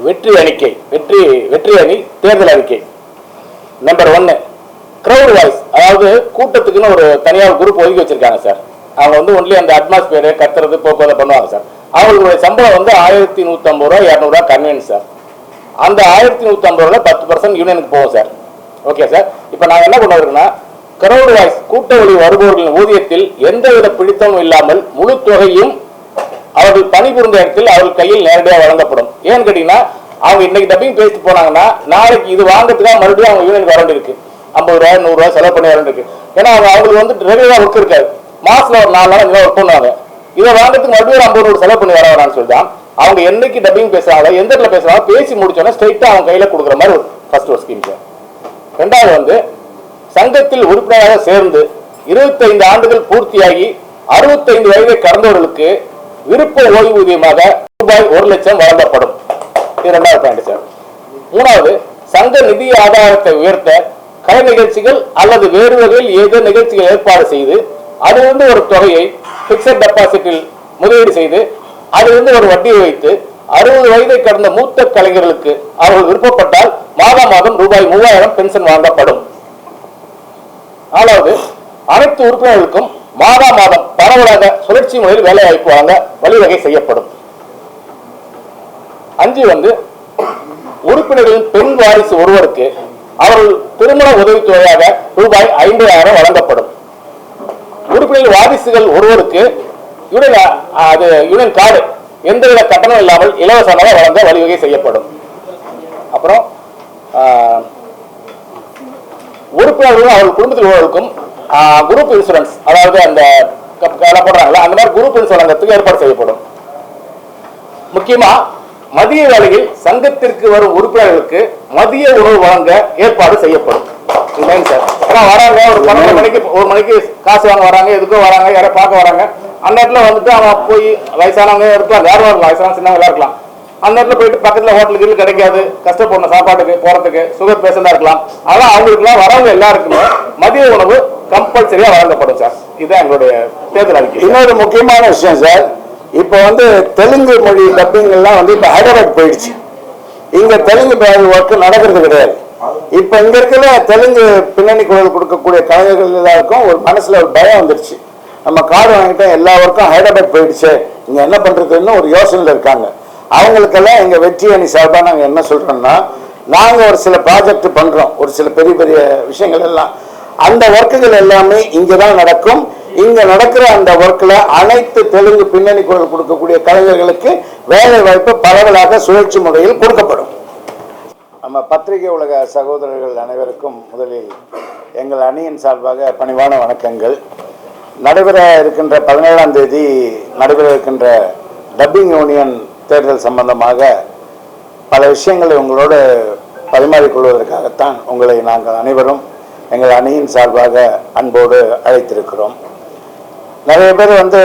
வெற்றி அறிக்கை வெற்றி அணி தேர்தல் அறிக்கை. நம்பர் 1 கிரௌட் வாய்ஸ், அதாவது கூட்டத்துக்குன்னு ஒரு தனியார் குரூப் ஒதுக்கி வச்சிருக்காங்க சார். அவங்க வந்து ஒன்லி அந்த அட்மாஸ்பியர் கத்துறது போக்குவரத்து பண்ணுவாங்க சார். அவங்களுடைய சம்பளம் வந்து 1150 ரூபா 200 ரூபா கன்வீனியன்ஸ் சார். அந்த 1150 ரூபாய் 10% யூனியனுக்கு போகும் சார். Okay sir. இப்போ நாங்கள் என்ன பண்ணுவோம்னா, கிரௌட் வாய்ஸ் கூட்ட வழி வருபவர்களின் ஊதியத்தில் எந்தவித பிடித்தமும் இல்லாமல் முழு தொகையும் அவர்கள் பணிபுரிந்த இடத்தில் அவர்கள் கையில் நேரடியாக வழங்கப்படும். ஏன்னு கேட்டீங்கன்னா, அவங்க இன்னைக்கு டப்பிங் பேசிட்டு போனாங்கன்னா நாளைக்கு இது வாங்கிறதுக்காக மறுபடியும் அவங்க யூனியனுக்கு வர வேண்டியிருக்கு. 50 ரூபாய் 100 ரூபாய் செலவு பண்ணி வர வேண்டியிருக்கு. ஏன்னா அவங்களுக்கு வந்து ரெகுலராக ஒர்க் இருக்காது. மாசத்துல ஒரு 4 நாள் ஒர்க் பண்ணுவாங்க. இதை வாங்கிறதுக்கு மறுபடியும் 50 ரூபாய் செலவு பண்ணி வர வேணாம்னு சொல்லிதான் அவங்க என்னைக்கு டப்பிங் பேசுறாங்க, எந்த இடத்துல பேசுறாங்க, பேசி முடிச்சோன்னா ஸ்ட்ரைட்டா அவங்க கையில கொடுக்குற மாதிரி ஒரு ஃபர்ஸ்ட் ஒரு ஸ்கீம் சார். ரெண்டாவது வந்து சங்கத்தில் உறுப்பினராக சேர்ந்து 25 ஆண்டுகள் பூர்த்தியாகி 65 வயதை கடந்தவர்களுக்கு விருப்ப ஓய்வூதியமாக ரூபாய் 1 லட்சம் வழங்கப்படும். இது 2வது பாயிண்ட் சார். 3வது, சங்க நிதி ஆதாரத்தை உயர்த்த கலை நிகழ்ச்சிகள் அல்லது வேறு வகையில் ஏதோ நிகழ்ச்சிகள் ஏற்பாடு செய்து அதிலிருந்து ஒரு தொகையை பிக்சட் டெபாசிட்டில் முதலீடு செய்து அதிலிருந்து ஒரு வட்டியை வைத்து 60 வயதை கடந்த மூத்த கலைஞர்களுக்கு அவர்கள் விருப்பப்பட்டால் மாதம் ரூபாய் 3000 பென்ஷன் வழங்கப்படும். 4வது, அனைத்து உறுப்பினர்களுக்கும் மாதம் பரவலாக சுழற்சி முறையில் வேலை வாய்ப்பு வழங்க வழிவகை செய்யப்படும். 5 வந்து உறுப்பினர்களின் பெண் வாரிசு ஒருவருக்கு அவர்கள் திருமண உதவித்தொகையாக ரூபாய் 50,000 வழங்கப்படும். உறுப்பினர் வாரிசுகள் ஒருவருக்கு யூனியன் கார்டு எந்தவித கட்டணம் இல்லாமல் இலவசமாக வழங்க வழிவகை செய்யப்படும். அப்புறம் உறுப்பினர்களும் அவர்கள் குடும்பத்தில் உள்ளவர்களுக்கும் குரூப் இன்சூரன்ஸ், அதாவது அந்த போடுறாங்களா அந்த மாதிரி குரூப் இன்சூரன்ஸ் வழங்கத்துக்கு ஏற்பாடு செய்யப்படும். முக்கியமா மதிய வேளையில் சங்கத்திற்கு வரும் உறுப்பினர்களுக்கு மதிய உணவு வழங்க ஏற்பாடு செய்யப்படும். வராங்க ஒரு 12 மணிக்கு 1 மணிக்கு காசு வாங்க வராங்க, எதுக்கோ வராங்க, யாரை பார்க்க வராங்க. அந்த இடத்துல வந்துட்டு அவன் போய் வயசானவங்க இருக்கலாம், யாரும் இருக்கலாம், வயசான சின்னவங்க இருக்கலாம். அந்த இடத்துல போயிட்டு பக்கத்துல ஹோட்டலுக்கு கிடைக்காது, கஷ்டப்படணும் சாப்பாட்டுக்கு போறதுக்கு, சுகர் பேஷண்டா இருக்கலாம். அதெல்லாம் அவங்களுக்குலாம் வரவங்க எல்லாருக்குமே மதிய உணவு கம்பல்சரியா வழங்கப்படும் சார். இதுதான் எங்களுடைய தேர்தல் அறிக்கை. இன்னொரு முக்கியமான விஷயம் சார், இப்போ வந்து தெலுங்கு மொழி டப்பிங் எல்லாம் வந்து இப்போ ஹைதராபாத் போயிடுச்சு. இங்க தெலுங்கு ஒர்க் நடக்கிறது கிடையாது. இப்ப இங்க இருக்கிற தெலுங்கு பின்னணி குரல் கொடுக்கக்கூடிய கலைஞர்கள் எல்லாருக்கும் ஒரு மனசுல ஒரு பயம் வந்துருச்சு. நம்ம கார்டு வாங்கிட்டோம், எல்லா ஒர்க்கும் ஹைதராபாத் போயிடுச்சு, இங்க என்ன பண்றதுன்னு ஒரு யோசனையில் இருக்காங்க. அவங்களுக்கெல்லாம் எங்க வெற்றி அணி சார்பா நாங்க என்ன சொல்றோம்னா, நாங்க ஒரு சில ப்ராஜெக்ட் பண்றோம், ஒரு சில பெரிய பெரிய விஷயங்கள் எல்லாம். அந்த ஒர்க்குகள் எல்லாமே இங்கதான் நடக்கும். இங்க நடக்கிற அந்த ஒர்க்ல அனைத்து தெலுங்கு பின்னணி குரல் கொடுக்கக்கூடிய கலைஞர்களுக்கு வேலை வாய்ப்பு பரவலாக சுழற்சி முறையில் கொடுக்கப்படும். நம்ம பத்திரிகை உலக சகோதரர்கள் அனைவருக்கும் முதலில் எங்கள் அணியின் சார்பாக பணிவான வணக்கங்கள். நடைபெற இருக்கின்ற 17ஆம் தேதி நடைபெற இருக்கின்ற டப்பிங் யூனியன் தேர்தல் சம்பந்தமாக பல விஷயங்களை உங்களோடு பரிமாறிக்கொள்வதற்காகத்தான் உங்களை நாங்கள் அனைவரும் எங்கள் அணியின் சார்பாக அன்போடு அழைத்திருக்கிறோம். நிறைய பேர் வந்து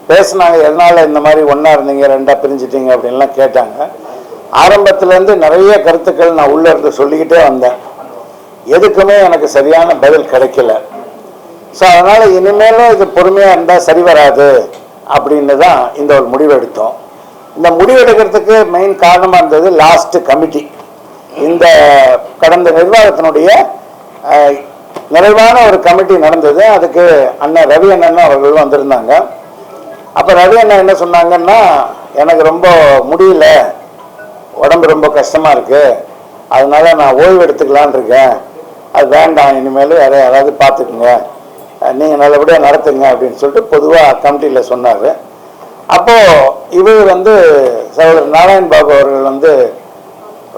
பேசினாங்க, எதனால் இந்த மாதிரி ஒன்றா இருந்தீங்க 2ஆக பிரிஞ்சிட்டீங்க அப்படின்லாம் கேட்டாங்க. ஆரம்பத்திலேருந்து நிறைய கருத்துக்கள் நான் உள்ளே இருந்து சொல்லிக்கிட்டே வந்தேன். எதுக்குமே எனக்கு சரியான பதில் கிடைக்கல. ஸோ அதனால் இனிமேலும் இது பொறுமையாக இருந்தால் சரி வராது அப்படின்னு தான் இந்த ஒரு முடிவு எடுத்தோம். இந்த முடிவு எடுக்கிறதுக்கு மெயின் காரணமாக இருந்தது லாஸ்ட் கமிட்டி. இந்த கடந்த நிர்வாகத்தினுடைய நிறைவான ஒரு கமிட்டி நடந்தது. அதுக்கு அண்ணன் ரவி அண்ணன் அவர்கள் வந்திருந்தாங்க. அப்போ ரவி அண்ணன் என்ன சொன்னாங்கன்னா, எனக்கு ரொம்ப முடியல, உடம்பு ரொம்ப கஷ்டமாக இருக்குது, அதனால நான் ஓய்வு எடுத்துக்கலான் இருக்கேன், அது வேண்டாம், இனிமேல் யாராவது பார்த்துக்குங்க, நீங்கள் நல்லபடியாக நடத்துங்க அப்படின்னு சொல்லிட்டு பொதுவாக கமிட்டியில் சொன்னார். அப்போது இவர் வந்து சகோதரர் நாராயண் பாபு அவர்கள் வந்து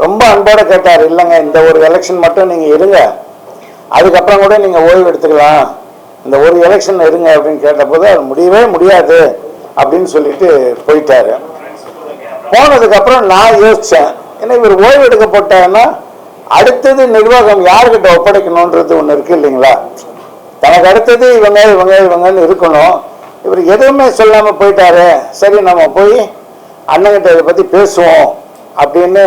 ரொம்ப அன்போடு கேட்டார், இல்லைங்க இந்த ஒரு எலெக்ஷன் மட்டும் நீங்கள் இருங்க, அதுக்கப்புறம் கூட நீங்கள் ஓய்வு எடுத்துக்கலாம், இந்த ஒரு எலெக்ஷன் இருங்க அப்படின்னு கேட்டபோது அது முடியவே முடியாது அப்படின்னு சொல்லிட்டு போயிட்டாரு. போனதுக்கப்புறம் நான் யோசித்தேன், ஏன்னா இவர் ஓய்வு எடுக்க போட்டாருன்னா அடுத்தது நிர்வாகம் யாருக்கிட்ட ஒப்படைக்கணுன்றது ஒன்று இருக்குது இல்லைங்களா. தனக்கு அடுத்தது இவங்கன்னு இருக்கணும். இவர் எதுவுமே சொல்லாமல் போயிட்டாரு. சரி நம்ம போய் அண்ணங்கிட்ட இதை பற்றி பேசுவோம் அப்படின்னு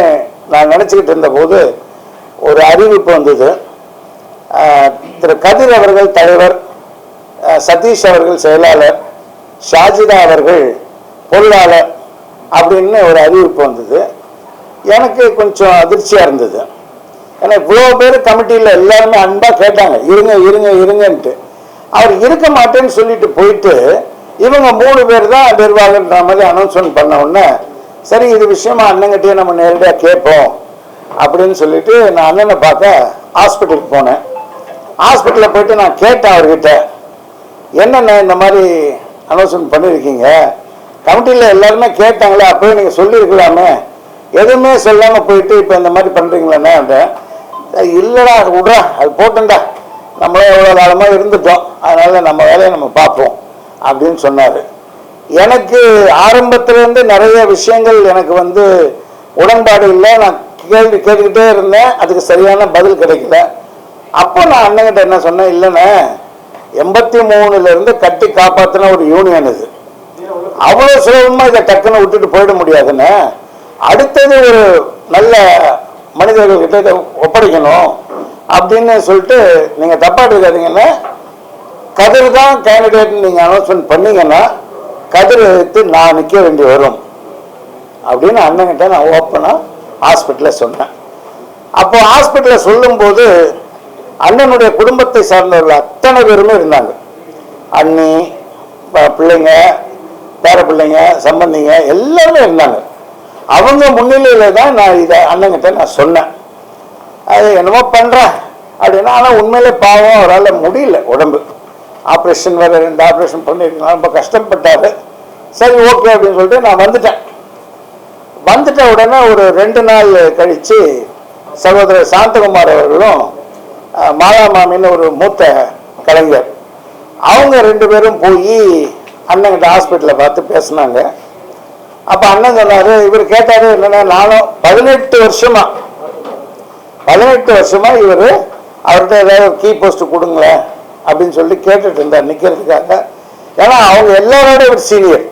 நான் நினச்சிக்கிட்டு இருந்தபோது ஒரு அறிவிப்பு வந்தது. திரு கதிர் அவர்கள் தலைவர், சதீஷ் அவர்கள் செயலாளர், ஷாஜிதா அவர்கள் பொருளாளர் அப்படின்னு ஒரு அறிவிப்பு வந்தது. எனக்கு கொஞ்சம் அதிர்ச்சியாக இருந்தது. ஏன்னா இவ்வளோ பேர் கமிட்டியில் எல்லாருமே அன்பாக கேட்டாங்க, இருங்க இருங்க இருங்கன்ட்டு. அவர் இருக்க மாட்டேன்னு சொல்லிட்டு போயிட்டு இவங்க 3 பேர் தான் நிர்வாகன்ற மாதிரி அனௌன்ஸ்மெண்ட் பண்ண உடனே, சரி இது விஷயமா அண்ணங்கிட்டே நம்ம நேரடியாக கேட்போம் அப்படின்னு சொல்லிட்டு நான் அண்ணனை பார்க்க ஹாஸ்பிட்டலுக்கு போனேன். ஹாஸ்பிட்டலில் போயிட்டு நான் கேட்டேன் அவர்கிட்ட, என்னென்ன இந்த மாதிரி அனௌன்ஸ்மெண்ட் பண்ணியிருக்கீங்க, கமிட்டியில் எல்லாருமே கேட்டாங்களே, அப்போயே நீங்கள் சொல்லியிருக்கலாமே, எதுவுமே சொல்லாமல் போயிட்டு இப்போ இந்த மாதிரி பண்ணுறீங்களேண்ணே அப்படின். இல்லைடா விட்றா, அது போட்டோம்டா, நம்மளே எவ்வளோ காலமாக இருந்துட்டோம், அதனால் நம்ம வேலையை நம்ம பார்ப்போம் அப்படின்னு சொன்னார். எனக்கு ஆரம்பத்திலேருந்து நிறைய விஷயங்கள் எனக்கு வந்து உடன்பாடு இல்லை. நான் கேள்வி கேட்டுக்கிட்டே இருந்தேன், அதுக்கு சரியான பதில் கிடைக்கல. அப்போ நான் அண்ணங்கிட்ட என்ன சொன்னேன், இல்லைண்ணே 83லேருந்து கட்டி காப்பாற்றின ஒரு யூனியன் இது, அவ்வளோ சுலபமாக இதை டக்குன்னு விட்டுட்டு போயிட முடியாதுன்னு, அடுத்தது ஒரு நல்ல மனிதர்கள்கிட்ட இதை ஒப்படைக்கணும் அப்படின்னு சொல்லிட்டு, நீங்கள் தப்பாக இருக்காதீங்கன்னா கதிர் தான் கேண்டிடேட் நீங்கள் அனௌன்ஸ்மெண்ட் பண்ணீங்கன்னா கதிர் எடுத்து நான் நிற்க வேண்டி வரும் அப்படின்னு அண்ணங்கிட்ட நான் ஓப்பனாக ஹாஸ்பிட்டலில் சொன்னேன். அப்போ ஹாஸ்பிட்டலில் சொல்லும்போது அண்ணனுடைய குடும்பத்தை சார்ந்தவர்கள் அத்தனை பேருமே இருந்தாங்க. அண்ணி, பிள்ளைங்க, பேர பிள்ளைங்க, சம்பந்திங்க எல்லாருமே இருந்தாங்க. அவங்க முன்னிலையில் தான் நான் இதை அண்ணங்கிட்ட நான் சொன்னேன். அது என்னமோ பண்ணுறேன் அப்படின்னா, ஆனால் உண்மையிலே பாவம் அவரால் முடியல, உடம்பு ஆப்ரேஷன் வேறு 2 ஆப்ரேஷன் பண்ணியிருக்கலாம், ரொம்ப கஷ்டப்பட்டார். சரி ஓகே அப்படின்னு சொல்லிட்டு நான் வந்துட்ட உடனே ஒரு 2 நாள் கழித்து சகோதரர் சாந்தகுமார் அவர்களும் மாலா மாமின்னு ஒரு மூத்த கலைஞர், அவங்க 2 பேரும் போய் அண்ணங்கிட்ட ஹாஸ்பிட்டலில் பார்த்து பேசினாங்க. அப்போ அண்ணன் சொன்னார், இவர் கேட்டார், என்னென்னா நானும் 18 வருஷமா இவர் அவர்கிட்ட ஏதாவது கீ போஸ்ட் கொடுங்களேன் அப்படின்னு சொல்லி கேட்டுட்டு இருந்தார் நிற்கிறதுக்காக. ஏன்னா அவங்க எல்லாரோட இவர் சீனியர்,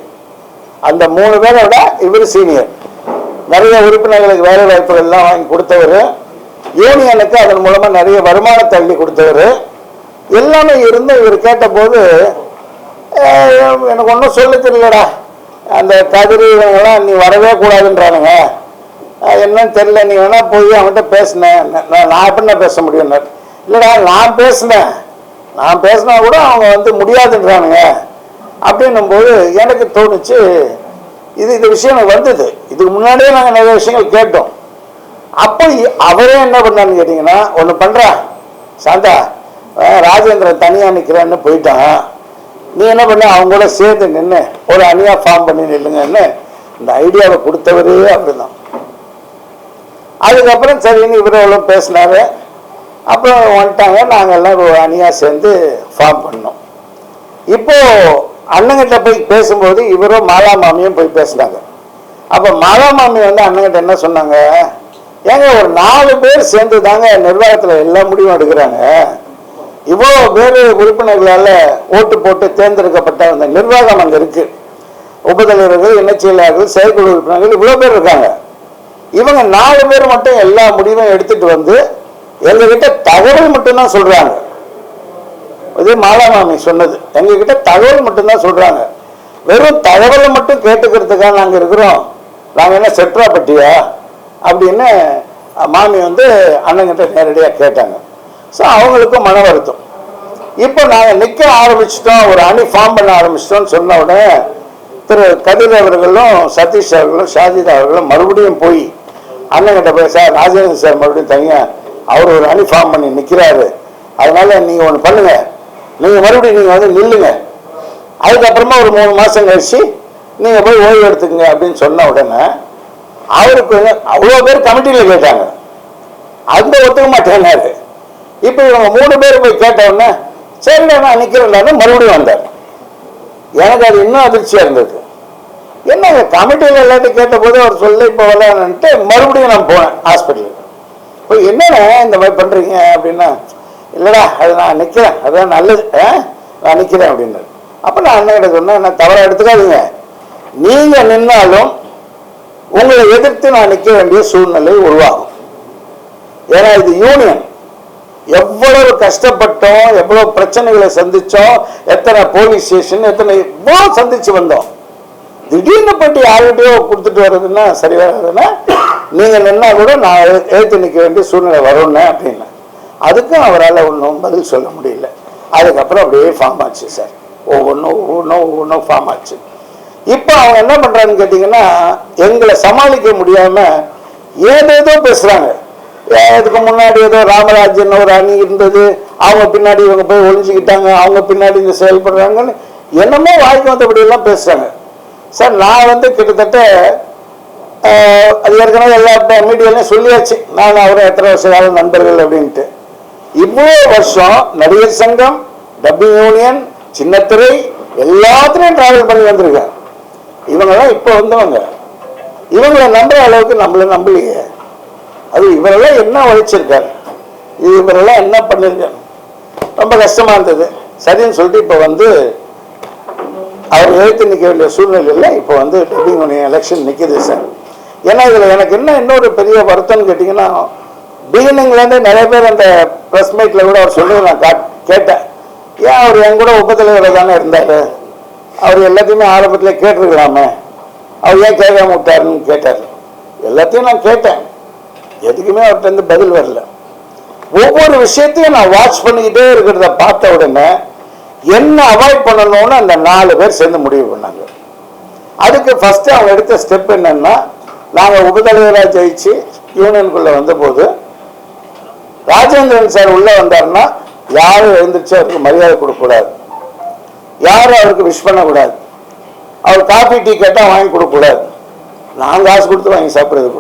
அந்த 3 பேரோட இவர் சீனியர். நிறைய உறுப்பினர்களுக்கு வேலை வாய்ப்புகள் எல்லாம் வாங்கி கொடுத்தவர், யூனியனுக்கு அதன் மூலமாக நிறைய வருமானத்தை அள்ளி கொடுத்தவர், எல்லாமே இருந்து இவர் கேட்டபோது எனக்கு ஒன்றும் சொல்ல தெரியலடா, அந்த கதிரிவங்கெல்லாம் நீ வரவே கூடாதுன்றானுங்க, என்னன்னு தெரியல, நீ வேணா போய் அவன்கிட்ட பேசினேன், நான் எப்படின்னா பேச முடியும், இல்லைடா நான் பேசினா கூட அவங்க வந்து முடியாதுன்றானுங்க அப்படின்னும் போது எனக்கு தோணுச்சு, இந்த விஷயம் வந்தது. இதுக்கு முன்னாடியே நாங்கள் நிறைய விஷயங்கள் கேட்டோம். அப்போ அவரே என்ன பண்ணான்னு கேட்டிங்கன்னா, ஒன்று பண்ணுறா சாந்தா, ராஜேந்திரன் தனியாக நிற்கிறான்னு போயிட்டான், நீ என்ன பண்ண அவங்க கூட சேர்ந்து நின்று ஒரு அணியாக ஃபார்ம் பண்ணி நில்லுங்கன்னு இந்த ஐடியாவை கொடுத்தவரே அப்படிதான். அதுக்கப்புறம் சரின்னு இவர் எவ்வளோ பேசினாரு, அப்புறம் வந்துட்டாங்க, நாங்கள் எல்லாம் ஒரு அணியாக சேர்ந்து ஃபார்ம் பண்ணோம். இப்போது அண்ணங்கிட்ட போய் பேசும்போது இவரும் மாலா மாமியும் போய் பேசினாங்க. அப்போ மாலா மாமி வந்து அண்ணங்கிட்ட என்ன சொன்னாங்க, ஏங்க ஒரு 4 பேர் சேர்ந்து தாங்க நிர்வாகத்தில் எல்லா முடிவும் எடுக்கிறாங்க, இவ்வளோ பேர் உறுப்பினர்களால் ஓட்டு போட்டு தேர்ந்தெடுக்கப்பட்ட அந்த நிர்வாகம் அங்கே இருக்குது, உபதலைவர்கள், இணைச் செயலாளர்கள், செயற்குழு உறுப்பினர்கள் இவ்வளோ பேர் இருக்காங்க, இவங்க 4 பேர் மட்டும் எல்லா முடிவும் எடுத்துட்டு வந்து எங்ககிட்ட தகவல் மட்டும்தான் சொல்றாங்க. இது மாலாமாமி சொன்னது, எங்ககிட்ட தகவல் மட்டும்தான் சொல்றாங்க, வெறும் தகவலை மட்டும் கேட்டுக்கிறதுக்காக நாங்கள் இருக்கிறோம், நாங்கள் என்ன செட்ராப்பட்டியா அப்படின்னு மாமி வந்து அண்ணங்கிட்ட நேரடியாக கேட்டாங்க. ஸோ அவங்களுக்கும் மன வருத்தம். இப்போ நாங்கள் நிற்க ஆரம்பிச்சிட்டோம், ஒரு அணி ஃபார்ம் பண்ண ஆரம்பிச்சிட்டோம்னு சொன்ன உடனே திரு கதிர் அவர்களும் சதீஷ் அவர்களும் ஷாஜிதா அவர்களும் மறுபடியும் போய் அண்ணங்கிட்ட போய், சார் ராஜேந்திரன் சார் மறுபடியும் தனியாக அவர் ஒரு அணி ஃபார்ம் பண்ணி நிற்கிறாரு, அதனால நீங்கள் ஒன்று பண்ணுங்க, நீங்கள் மறுபடியும் நீங்கள் வந்து நில்லுங்க, அதுக்கப்புறமா ஒரு 3 மாதம் கழிச்சு நீங்கள் போய் ஓய்வு எடுத்துக்கங்க அப்படின்னு சொன்ன உடனே அவருக்கு அவ்வளோ பேர் கமிட்டியில் கேட்டாங்க, அந்த ஒத்துக்க மாட்டேன்னாரு. இப்போ இவங்க 3 பேர் போய் கேட்ட உடனே சரிடா நான் நிற்கிறேன்டான்னு மறுபடியும் வந்தார். எனக்கு அது இன்னும் அதிர்ச்சியாக இருந்தது. என்ன கமிட்டியில் எல்லாத்தையும் கேட்ட போது அவர் சொல்ல இப்போ வரலான்ட்டு மறுபடியும் நான் போனேன் ஹாஸ்பிட்டலுக்கு. இப்போ என்னென்ன இந்த மாதிரி பண்ணுறீங்க அப்படின்னா, இல்லைடா அது நான் நிற்கிறேன், அதுதான் நல்லது, நான் நிற்கிறேன் அப்படின்னு. அப்போ நான் அண்ணகிட்ட சொன்னேன், நான் தவறாக எடுத்துக்காதீங்க, நீங்கள் நின்னாலும் உங்களை எதிர்த்து நான் நிற்க வேண்டிய சூழ்நிலை உருவாகும். ஏன்னா இது யூனியன், எவ்வளவு கஷ்டப்பட்டோம், எவ்வளவு பிரச்சனைகளை சந்திச்சோம், எத்தனை போலீஸ் ஸ்டேஷன், எத்தனை இவ்வளோ சந்திச்சு வந்தோம். திடீர்னு போயிட்டு யார்கிட்டயோ கொடுத்துட்டு வர்றதுன்னா சரி வராதுன்னா நீங்கள் நின்னா கூட நான் எழுத்து நிற்க வேண்டிய சூழ்நிலை வரும்னு அப்படின்னு. அதுக்கும் அவரால் ஒன்றும் பதில் சொல்ல முடியல. அதுக்கப்புறம் அப்படியே ஃபார்ம் ஆச்சு சார். ஒவ்வொன்றும் ஃபார்ம் ஆச்சு. இப்போ அவங்க என்ன பண்ணுறாங்கன்னு கேட்டிங்கன்னா, எங்களை சமாளிக்க முடியாமல் ஏதேதோ பேசுகிறாங்க. இதுக்கு முன்னாடி ஏதோ ராமராஜன் ஒரு அணி இருந்தது, அவங்க பின்னாடி இவங்க போய் ஒழிஞ்சிக்கிட்டாங்க, அவங்க பின்னாடி இங்கே செயல்படுறாங்கன்னு என்னமோ வாய்க்கு வந்தபடியெல்லாம் பேசுகிறாங்க சார். நான் கிட்டத்தட்ட அது ஏற்கனவே எல்லா மீடியாலையும் சொல்லியாச்சு, நான் அவரை எத்தனை வருஷ காலம் நண்பர்கள் அப்படின்ட்டு. இவ்வளோ வருஷம் நடிகர் சங்கம், டப்பிங் யூனியன், சின்னத்திரை எல்லாத்துலேயும் டிராவல் பண்ணி வந்திருக்கேன். இவங்கெல்லாம் இப்போ வந்தவங்க, இவங்களை நம்புற அளவுக்கு நம்மளை நம்பலையே. அது இவரெல்லாம் என்ன உழைச்சிருக்காரு, இவரெல்லாம் என்ன பண்ணிருக்காரு, ரொம்ப கஷ்டமா இருந்தது. சரின்னு சொல்லிட்டு இப்போ அவர் எழுத்து நிற்க வேண்டிய சூழ்நிலையில் இப்போ டப்பிங் யூனியன் எலெக்ஷன் நிற்கிது சார். ஏன்னா இதில் எனக்கு என்ன இன்னொரு பெரிய வருத்தம்னு கேட்டிங்கன்னா, பிகினிங்லேருந்து நிறைய பேர் அந்த ப்ரெஸ் மீட்டில் கூட அவர் சொல்லி நான் கேட்டேன், ஏன் அவர் என் கூட உபத்தலைவராக தானே இருந்தார், அவர் எல்லாத்தையுமே ஆரம்பத்தில் கேட்டிருக்கலாமே, அவர் ஏன் கேட்காம விட்டாருன்னு கேட்டார். எல்லாத்தையும் நான் கேட்டேன், எதுக்குமே அவர்கிட்ட பதில் வரல. ஒவ்வொரு விஷயத்தையும் நான் வாட்ச் பண்ணிக்கிட்டே இருக்கிறத பார்த்த உடனே என்ன அவாய்ட் பண்ணணும்னு அந்த 4 பேர் சேர்ந்து முடிவு பண்ணாங்க. அதுக்கு ஃபர்ஸ்ட் அவங்க எடுத்த ஸ்டெப் என்னன்னா, நாங்கள் உபதலைவராக ஜெயிச்சு யூனியனுக்குள்ள வந்தபோது ராஜேந்திரன் சார் உள்ள வந்தாருன்னா யாரும் எழுந்திரிச்சு அவருக்கு மரியாதை கொடுக்கக்கூடாது, யாரும் அவருக்கு விஷ் பண்ணக்கூடாது, அவர் காஃபி டீ கேட்டால் வாங்கி கொடுக்கக்கூடாது, நான் காசு கொடுத்து வாங்கி சாப்பிட்றது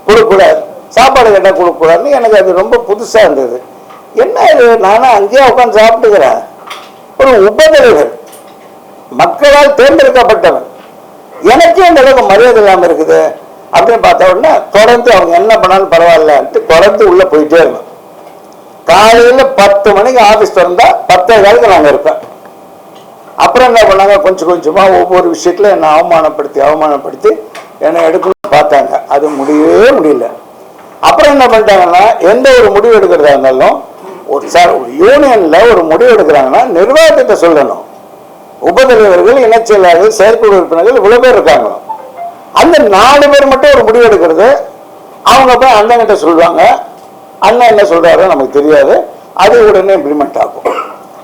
கொடுக்கக்கூடாது, சாப்பாடு கேட்டால் கொடுக்கக்கூடாதுன்னு எனக்கு அது ரொம்ப புதுசாக இருந்தது. என்ன இது, நானும் அங்கேயே உட்காந்து சாப்பிட்டுக்கிறேன், ஒரு உபதலைவர் மக்களால் தேர்ந்தெடுக்கப்பட்டவன், எனக்கே அந்த அளவுக்கு மரியாதை இல்லாமல் இருக்குது அப்படின்னு பார்த்த உடனே தொடர்ந்து அவங்க என்ன பண்ணாலும் பரவாயில்லன்ட்டு தொடர்ந்து உள்ள போயிட்டே இருந்தோம். காலையில் 10 மணிக்கு ஆஃபீஸ் திறந்தா 10:15 நாங்கள் இருப்பேன். அப்புறம் என்ன பண்ணாங்க, கொஞ்சம் கொஞ்சமாக ஒவ்வொரு விஷயத்துல என்னை அவமானப்படுத்தி என்னை எடுக்கணும்னு பார்த்தாங்க. அது முடியவே முடியல. அப்புறம் என்ன பண்ணிட்டாங்கன்னா, எந்த ஒரு முடிவு எடுக்கிறதா இருந்தாலும் ஒரு யூனியன்ல ஒரு முடிவு எடுக்கிறாங்கன்னா நிர்வாகத்திட்ட சொல்லணும். உபதலைவர்கள், இணைச்செயலாளர்கள், செயற்குழு உறுப்பினர்கள் இவ்வளவு பேர் இருக்காங்க. அந்த 4 பேர் மட்டும் ஒரு முடிவு எடுக்கிறது, அவங்க போய் அண்ணன்கிட்ட சொல்லுவாங்க, அண்ணன் என்ன சொல்றாரோ நமக்கு தெரியாது, அது உடனே இம்ப்ளிமெண்ட் ஆகும்.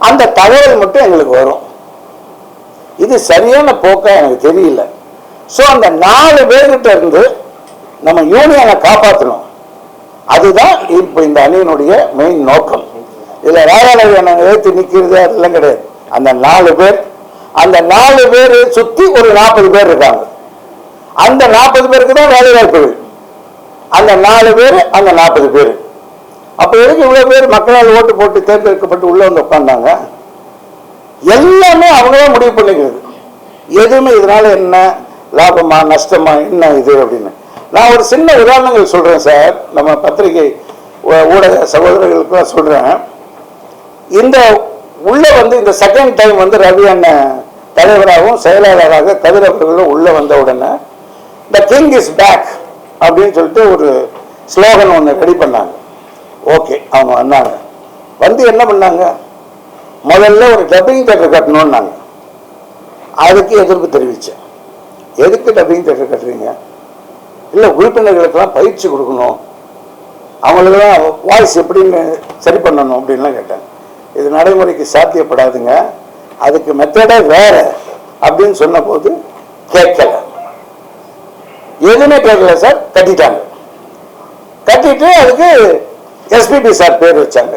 அந்த தகவல் மட்டும் எங்களுக்கு வரும். இது சரியான போக்கா எனக்கு தெரியல. ஸோ அந்த 4 பேர்கிட்ட இருந்து நம்ம யூனியனை காப்பாற்றணும். அதுதான் இப்போ இந்த அணியினுடைய மெயின் நோக்கம். இதுல ராஜாநகர் எழுத்து நிற்கிறது அதெல்லாம் கிடையாது. அந்த 4 பேர், அந்த 4 பேர் சுத்தி ஒரு 40 பேர் இருக்காங்க. அந்த 40 பேருக்கு தான் வேலை வாய்ப்புகள். அந்த 4 பேர், அந்த 40 பேர். அப்ப எதுக்கு இவ்வளவு பேர் மக்களால் ஓட்டு போட்டு தேர்ந்தெடுக்கப்பட்டு உள்ள வந்து உட்கார்ந்தாங்க? எல்லாமே அவங்கதான் முடிவு பண்ணிக்கிறது. எதுவுமே இதனால என்ன லாபமா நஷ்டமா என்ன இது அப்படின்னு. நான் ஒரு சின்ன உதாரணங்கள் சொல்றேன் சார், நம்ம பத்திரிகை ஊடக சகோதரர்களுக்கு சொல்றேன். இந்த உள்ள இந்த செகண்ட் டைம் ரவி அண்ணன் தலைவராகவும் செயலாளராக கதிர் அவர்களும் உள்ள வந்த உடனே த கிங் இஸ் பேக் அப்படின்னு சொல்லிட்டு ஒரு ஸ்லோகன் ஒன்று ரெடி பண்ணாங்க. ஓகே, அவங்க வந்தாங்க. என்ன பண்ணாங்க, முதல்ல ஒரு டப்பிங் தியேட்டர் கட்டணும்னாங்க. அதுக்கு எதிர்ப்பு தெரிவித்தேன். எதுக்கு டப்பிங் தியேட்டர் கட்டுறீங்க? இல்லை, உறுப்பினர்களுக்கெல்லாம் பயிற்சி கொடுக்கணும், அவங்களுக்கெல்லாம் வாய்ஸ் எப்படின்னு சரி பண்ணணும் அப்படின்லாம் கேட்டேன். இது நடைமுறைக்கு சாத்தியப்படாதுங்க, அதுக்கு மெத்தடே வேற அப்படின்னு சொன்ன போது கேட்கல, எதுவுமே கேட்கல சார். கட்டிட்டாங்க. கட்டிட்டு அதுக்கு எஸ்பிபி சார் பேர் வச்சாங்க.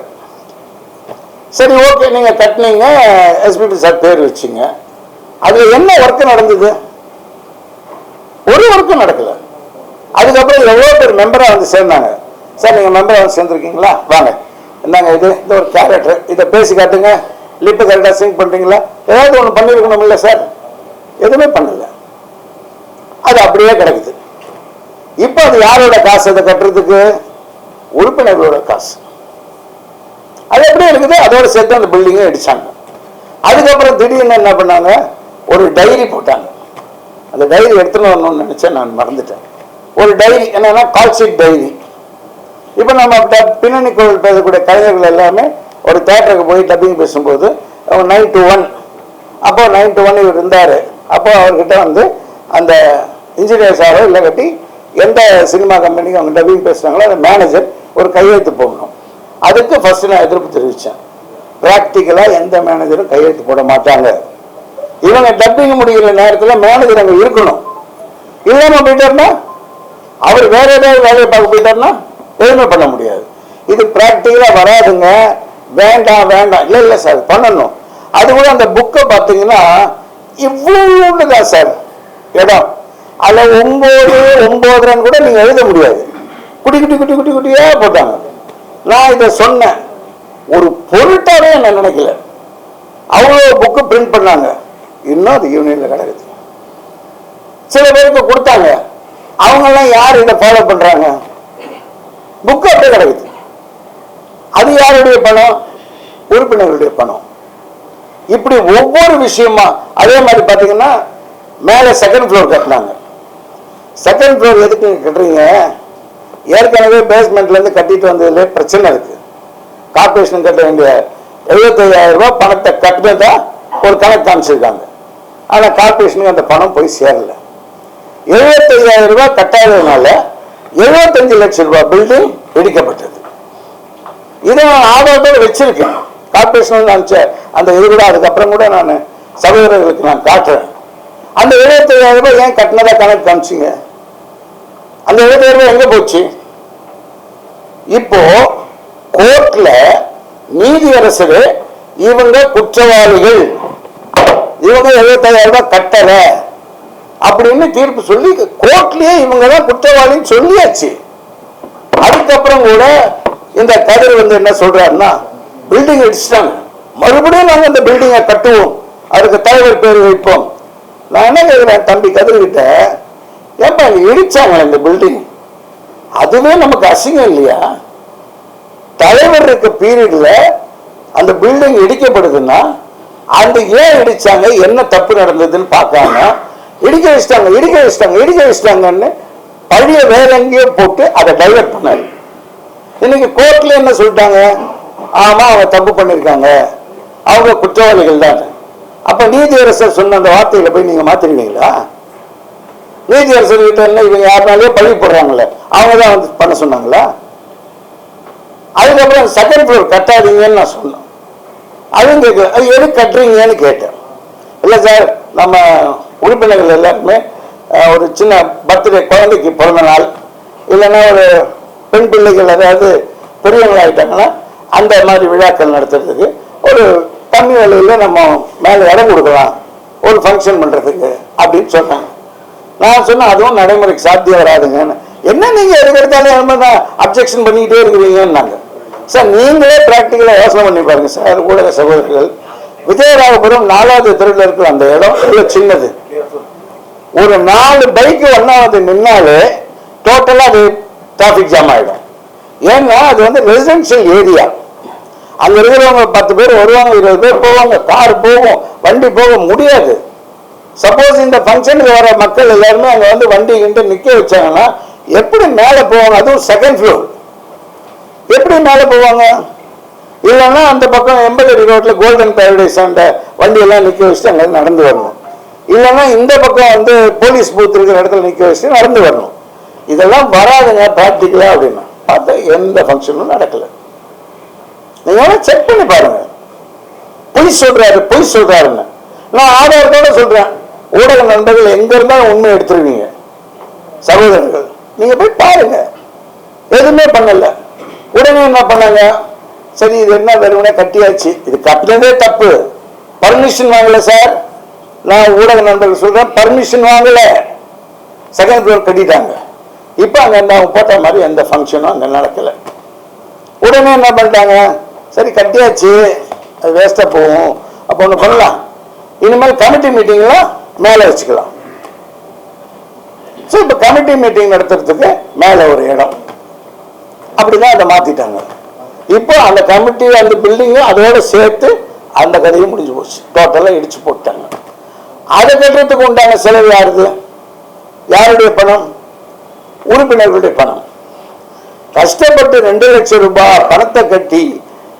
சரி, ஓகே, நீங்க கட்டினீங்க, எஸ்பிபி சார் பேர் வச்சிங்க. அதுல என்ன ஒர்க் நடந்தது? ஒரு ஒர்க்கும் நடக்கல. அதுக்கப்புறம் எவ்வளோ பேர் மெம்பராக சேர்ந்தாங்க. சார், நீங்கள் மெம்பராக சேர்ந்துருக்கீங்களா, வாங்க, என்னங்க இது, இந்த ஒரு கேரக்டர், இதை பேசி காட்டுங்க, லிப்பு கரெக்டாக சிங் பண்ணுறீங்களா, ஏதாவது ஒன்று பண்ணியிருக்கணும் இல்லை சார்? எதுவுமே பண்ணல. அது அப்படியே கிடைக்குது. இப்போ அது யாரோட காசு? அதை கட்டுறதுக்கு உறுப்பினர்களோட காசு. அது எப்படி இருக்குது? அதோட சேர்த்து அந்த பில்டிங்கை அடிச்சாங்க. அதுக்கப்புறம் திடீர்னு என்ன பண்ணாங்க, ஒரு டைரி போட்டாங்க. அந்த டைரி எடுத்துன்னு வரணும்னு நினைச்சேன், நான் மறந்துட்டேன். ஒரு டைரி என்னன்னா கால் ஷீட் டைரி. இப்போ நம்ம பின்னணி குரல் பேசக்கூடிய கலைஞர்கள் எல்லாமே ஒரு தேட்டருக்கு போய் டப்பிங் பேசும்போது 9 to 1, அப்போ 9 to 1 இவர் இருந்தார், அப்போ அவர்கிட்ட வந்து அந்த இன்ஜினியர்ஸாரோ இல்லை கட்டி எந்த சினிமா கம்பெனிக்கு அவங்க டப்பிங் பேசுகிறாங்களோ அந்த மேனேஜர் ஒரு கையெழுத்து போடணும். அதுக்கு ஃபர்ஸ்ட் நான் எதிர்ப்பு தெரிவித்தேன். ப்ராக்டிக்கலாக எந்த மேனேஜரும் கையெழுத்து போட மாட்டாங்க. இவங்க டப்பிங் முடிகிற நேரத்தில் மேனேஜர் அங்கே இருக்கணும். இல்லாமல் போயிட்டாருன்னா அவர் வேற ஏதாவது வேலையை பார்க்க போயிட்டாருன்னா எதுவுமே பண்ண முடியாது. இது ப்ராக்டிக்கலாக வராதுங்க. வேண்டாம் வேண்டாம் இல்லை இல்லை சார் பண்ணணும். அது கூட அந்த புக்கை பார்த்தீங்கன்னா இவ்வளோ தான் சார் இடம். அதில் 9 கூட நீங்கள் எழுத முடியாது. குட்டி குட்டி குட்டி குட்டி குட்டியாக போட்டாங்க. நான் இதை சொன்னேன், ஒரு பொருட்டாவே நான் நினைக்கல. அவ்வளோ புக்கு பிரிண்ட் பண்ணாங்க. இன்னும் அது யூனியனில் கிடக்குது. சில பேருக்கு கொடுத்தாங்க. அவங்கெல்லாம் யார் இதை ஃபாலோ பண்ணுறாங்க? புக்கு அப்படியே கிடக்குது. அது யாருடைய பணம்? உறுப்பினர்களுடைய பணம். இப்படி ஒவ்வொரு விஷயமா அதே மாதிரி பார்த்தீங்கன்னா மேலே செகண்ட் ஃப்ளோர் கட்டினாங்க. செகண்ட் ஃப்ளோர் எதுக்கு கட்டுறீங்க? ஏற்கனவே பேஸ்மெண்ட்லேருந்து கட்டிட்டு வந்ததுல பிரச்சனை இருக்கு. கார்பரேஷன் கட்ட வேண்டிய 75,000 ரூபாய் பணத்தை கட்டினதா ஒரு கணக்கு காமிச்சிருக்காங்க. ஆனால் கார்பரேஷனுக்கு அந்த பணம் போய் சேரல. 75,000 ரூபாய் கட்டாததுனால 75 லட்சம் ரூபாய் பில்டிங் இடிக்கப்பட்டது. இதை நான் ஆதாரத்தோடு வச்சிருக்கேன். கார்பரேஷன் அனுப்பிச்ச அந்த இது கூட அதுக்கப்புறம் கூட நான் சகோதரர்களுக்கு நான் காட்டுறேன். அந்த 75,000 ரூபாய் ஏன் கட்டினதா கணக்கு காமிச்சிங்க? அந்த 75,000 ரூபாய் எங்க போச்சு? இப்போ கோர்ட்ல நீதியரசர் இவங்க குற்றவாளிகள், இவங்க 75,000 ரூபாய் கட்டல அப்படின்னு தீர்ப்பு சொல்லி கோர்ட்லயே இவங்க தான் குற்றவாளின்னு சொல்லியாச்சு. அதுக்கப்புறம் கூட இந்த கதிர் வந்து என்ன சொல்றாருன்னா, பில்டிங் இடிச்சிட்டாங்க, மறுபடியும் நாங்க இந்த பில்டிங்கை கட்டுவோம், அதுக்கு தலைவர் பேர் வைப்போம். நான் என்ன கேட்கிறேன் தம்பி கதிர்கிட்ட, ஏப்பா இடிச்சாங்க இந்த பில்டிங், அதுவே நமக்கு அசிங்கம் இல்லையா? தலைவர் இருக்க பீரியட்ல அந்த பில்டிங் இடிக்கப்படுதுன்னா அந்த ஏன் இடிச்சாங்க, என்ன தப்பு நடந்ததுன்னு பார்க்காம இடிக்க வச்சிட்டாங்கன்னு பழைய வேற எங்கேயோ போட்டு அதை டைவர்ட் பண்ணாரு. இன்னைக்கு கோர்ட்ல என்ன சொல்லிட்டாங்க? ஆமா அவங்க தப்பு பண்ணிருக்காங்க, அவங்க குற்றவாளிகள் தான். அப்ப நீதியரசர் சொன்ன அந்த வார்த்தையில போய் நீங்க மாத்திருவீங்களா? நீதியரசர் கிட்ட என்ன இவங்க யாருனாலே பழி போடுறாங்கல்ல, அவங்க தான் வந்து பண்ண சொன்னாங்களா? அதுக்கப்புறம் செகண்ட் ஃப்ளோர் கட்டாதீங்கன்னு நான் சொன்னேன். அதுவும் கேட்கல, அது எது கட்டுறீங்கன்னு கேட்டேன். இல்லை சார், நம்ம உறுப்பினர்கள் எல்லாருமே ஒரு சின்ன பர்த்டே, குழந்தைக்கு பிறந்த நாள், இல்லைன்னா ஒரு பெண் பிள்ளைகள் அதாவது பெரியவங்களாயிட்டாங்கன்னா அந்த மாதிரி விழாக்கள் நடத்துறதுக்கு ஒரு கம்மி விலையில் நம்ம மேலே இடம் கொடுக்கலாம் ஒரு ஃபங்க்ஷன் பண்ணுறதுக்கு அப்படின்னு சொன்னாங்க. நான் சொன்னேன் அதுவும் நடைமுறைக்கு சாத்தியம் வராதுங்கன்னு. என்ன நீங்கள் எடுக்கிறதாலே அப்ஜெக்ஷன் பண்ணிக்கிட்டே இருக்கிறீங்கன்னாங்க. சார் நீங்களே ப்ராக்டிக்கலாக யோசனை பண்ணி பாருங்க சார், ஊடக சகோதரர்கள். விஜயராகபுரம் 4வது தெருவில் இருக்கிற அந்த இடம் இவ்வளோ சின்னது. ஒரு 4 பைக்கு ஒன்றாவது நின்னாலே டோட்டலாக அது டிராஃபிக் ஜாம் ஆகிடும். ஏன்னா அது வந்து ரெசிடென்ஷியல் ஏரியா. அங்கே இருக்கிறவங்க 10 பேர் வருவாங்க, 20 பேர் போவாங்க, கார் போகும், வண்டி போக முடியாது. சப்போஸ் இந்த ஃபங்க்ஷனுக்கு வர மக்கள் எல்லாருமே அங்கே வந்து வண்டி கிட்ட நிற்க வச்சாங்கன்னா எப்படி மேலே போவாங்க? அதுவும் செகண்ட் ஃப்ளோர் எப்படி மேலே போவாங்க? இல்லைன்னா அந்த பக்கம் 80 அடி ரோட்டில் கோல்டன் பேரடைஸ் அந்த வண்டியெல்லாம் நிற்க வச்சுட்டு அங்கே நடந்து வரணும். இல்லைன்னா இந்த பக்கம் வந்து போலீஸ் பூத் இருக்கிற இடத்துல நிற்க வச்சுட்டு நடந்து வரணும். இதெல்லாம் வராதுங்க ப்ராக்டிக்கலாக அப்படின்னா பார்த்தா எந்த ஃபங்க்ஷனும் நடக்கலை. நீங்க செக் பண்ணி பாருங்க. பொய் சொல்றாருன்னு நான் ஆதாரத்தோட சொல்றேன். ஊடக நண்பர்கள் எங்க இருந்தாலும் உண்மை எடுத்துருவீங்க சகோதரர்கள், நீங்க போய் பாருங்க. எதுவுமே பண்ணல. உடனே என்ன பண்ணாங்க? சரி இது என்ன வெறுமனே கட்டியாச்சு, இது கட்டினதே தப்பு, பர்மிஷன் வாங்கல சார். நான் ஊடக நண்பர்கள் சொல்றேன், பர்மிஷன் வாங்கல, செகண்ட் ஃப்ளோர் கட்டிட்டாங்க. இப்ப அங்க போட்ட மாதிரி எந்த ஃபங்க்ஷனும் அங்க நடக்கல. உடனே என்ன பண்ணிட்டாங்க? சரி கட்டியாச்சு, அது வேஸ்டா போகும், அப்போ ஒன்று பண்ணலாம், இனிமேல் கமிட்டி மீட்டிங்லாம் மேலே வச்சுக்கலாம். ஸோ இப்போ கமிட்டி மீட்டிங் நடத்துறதுக்கு மேலே ஒரு இடம் அப்படிதான் அதை மாத்திட்டாங்க. இப்போ அந்த கமிட்டி அந்த பில்டிங்கும் அதோட சேர்த்து அந்த கதையும் முடிஞ்சு போச்சு. டோட்டலாக இடிச்சு போட்டாங்க. அதை கட்டுறதுக்கு உண்டான செலவு யாருது? யாருடைய பணம்? உறுப்பினர்களுடைய பணம். கஷ்டப்பட்டு 2 லட்சம் ரூபாய் பணத்தை கட்டி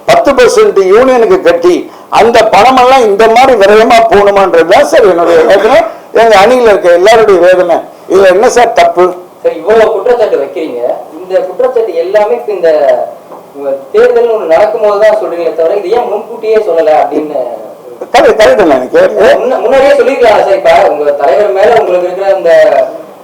10% யூனியனுக்கு கட்டி அந்த பணமெல்லாம் இந்த மாதிரி விரயமா போகணுமான்றதுதான் சார் என்னுடைய யோசனை. எங்க அணியில இருக்க எல்லாருடைய வேதனை. இதுல என்ன சார் தப்பு? சரி, இவ்வளவு குற்றச்சாட்டு வைக்கிறீங்க. இந்த குற்றச்சாட்டு எல்லாமே இப்ப இந்த தேர்தல் ஒண்ணு நடக்கும் போதுதான் சொல்றீங்களே தவிர இது ஏன் முன்கூட்டியே சொல்லல அப்படின்னு முன்னாடியே சொல்லிருக்கலாம் சார். இப்ப உங்க தலைவர் மேல உங்களுக்கு இருக்கிற இந்த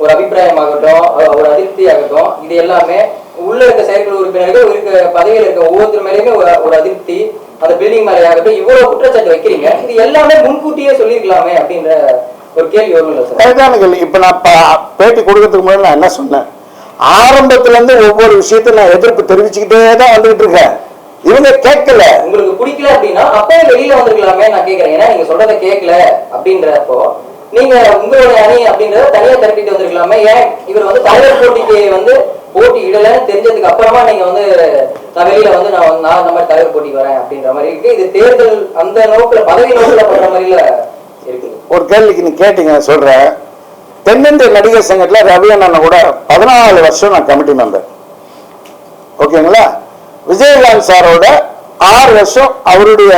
ஒரு அபிப்பிராயம் ஆகட்டும், ஒரு அதிருப்தி ஆகட்டும், இது எல்லாமே உள்ள இருக்க செயற்குழு உறுப்பினர்கள் இருக்க பதவியில் இருக்க ஒவ்வொருத்தர் மேலேயுமே ஒரு அதிருப்தி, அந்த பில்டிங் மேலே ஆகட்டும், இவ்வளவு குற்றச்சாட்டு வைக்கிறீங்க. இது எல்லாமே முன்கூட்டியே சொல்லிருக்கலாமே அப்படின்ற ஒரு கேள்வி வரும் சார். இப்ப நான் பேட்டி கொடுக்கறதுக்கு முன்னாடி நான் என்ன சொன்னேன், ஆரம்பத்துல இருந்து ஒவ்வொரு விஷயத்தையும் நான் எதிர்ப்பு தெரிவிச்சுக்கிட்டே தான் வந்துகிட்டு இருக்கேன். இவங்க கேட்கல. உங்களுக்கு பிடிக்கல அப்படின்னா அப்பவே வெளியில வந்துருக்கலாமே நான் கேட்கறேன். ஏன்னா நீங்க சொல்றதை கேட்கல அப்படின்றப்போ நீங்க உங்களுடைய அணி அப்படின்றத தனியா திரட்டிட்டு வந்திருக்கலாமே. ஏன் இவர் வந்து தலைவர் போட்டிக்கு வந்து போட்டி இடலன்னு தெரிஞ்சதுக்கு அப்புறமா நீங்க வந்து நான் வெளியில வந்து நான் இந்த மாதிரி தலைவர் போட்டிக்கு வரேன் அப்படின்ற மாதிரி இருக்கு. இது தேர்தல் அந்த நோக்குல பதவி நோக்குல பண்ற மாதிரில இருக்கு. ஒரு கேள்விக்கு நீ கேட்டீங்க சொல்றேன். தென்னிந்திய நடிகர் சங்கத்துல ரவி அண்ணன் கூட 14 வருஷம் நான் கமிட்டி மெம்பர். ஓகேங்களா? விஜயகாந்த் சாரோட 6 வருஷம் அவருடைய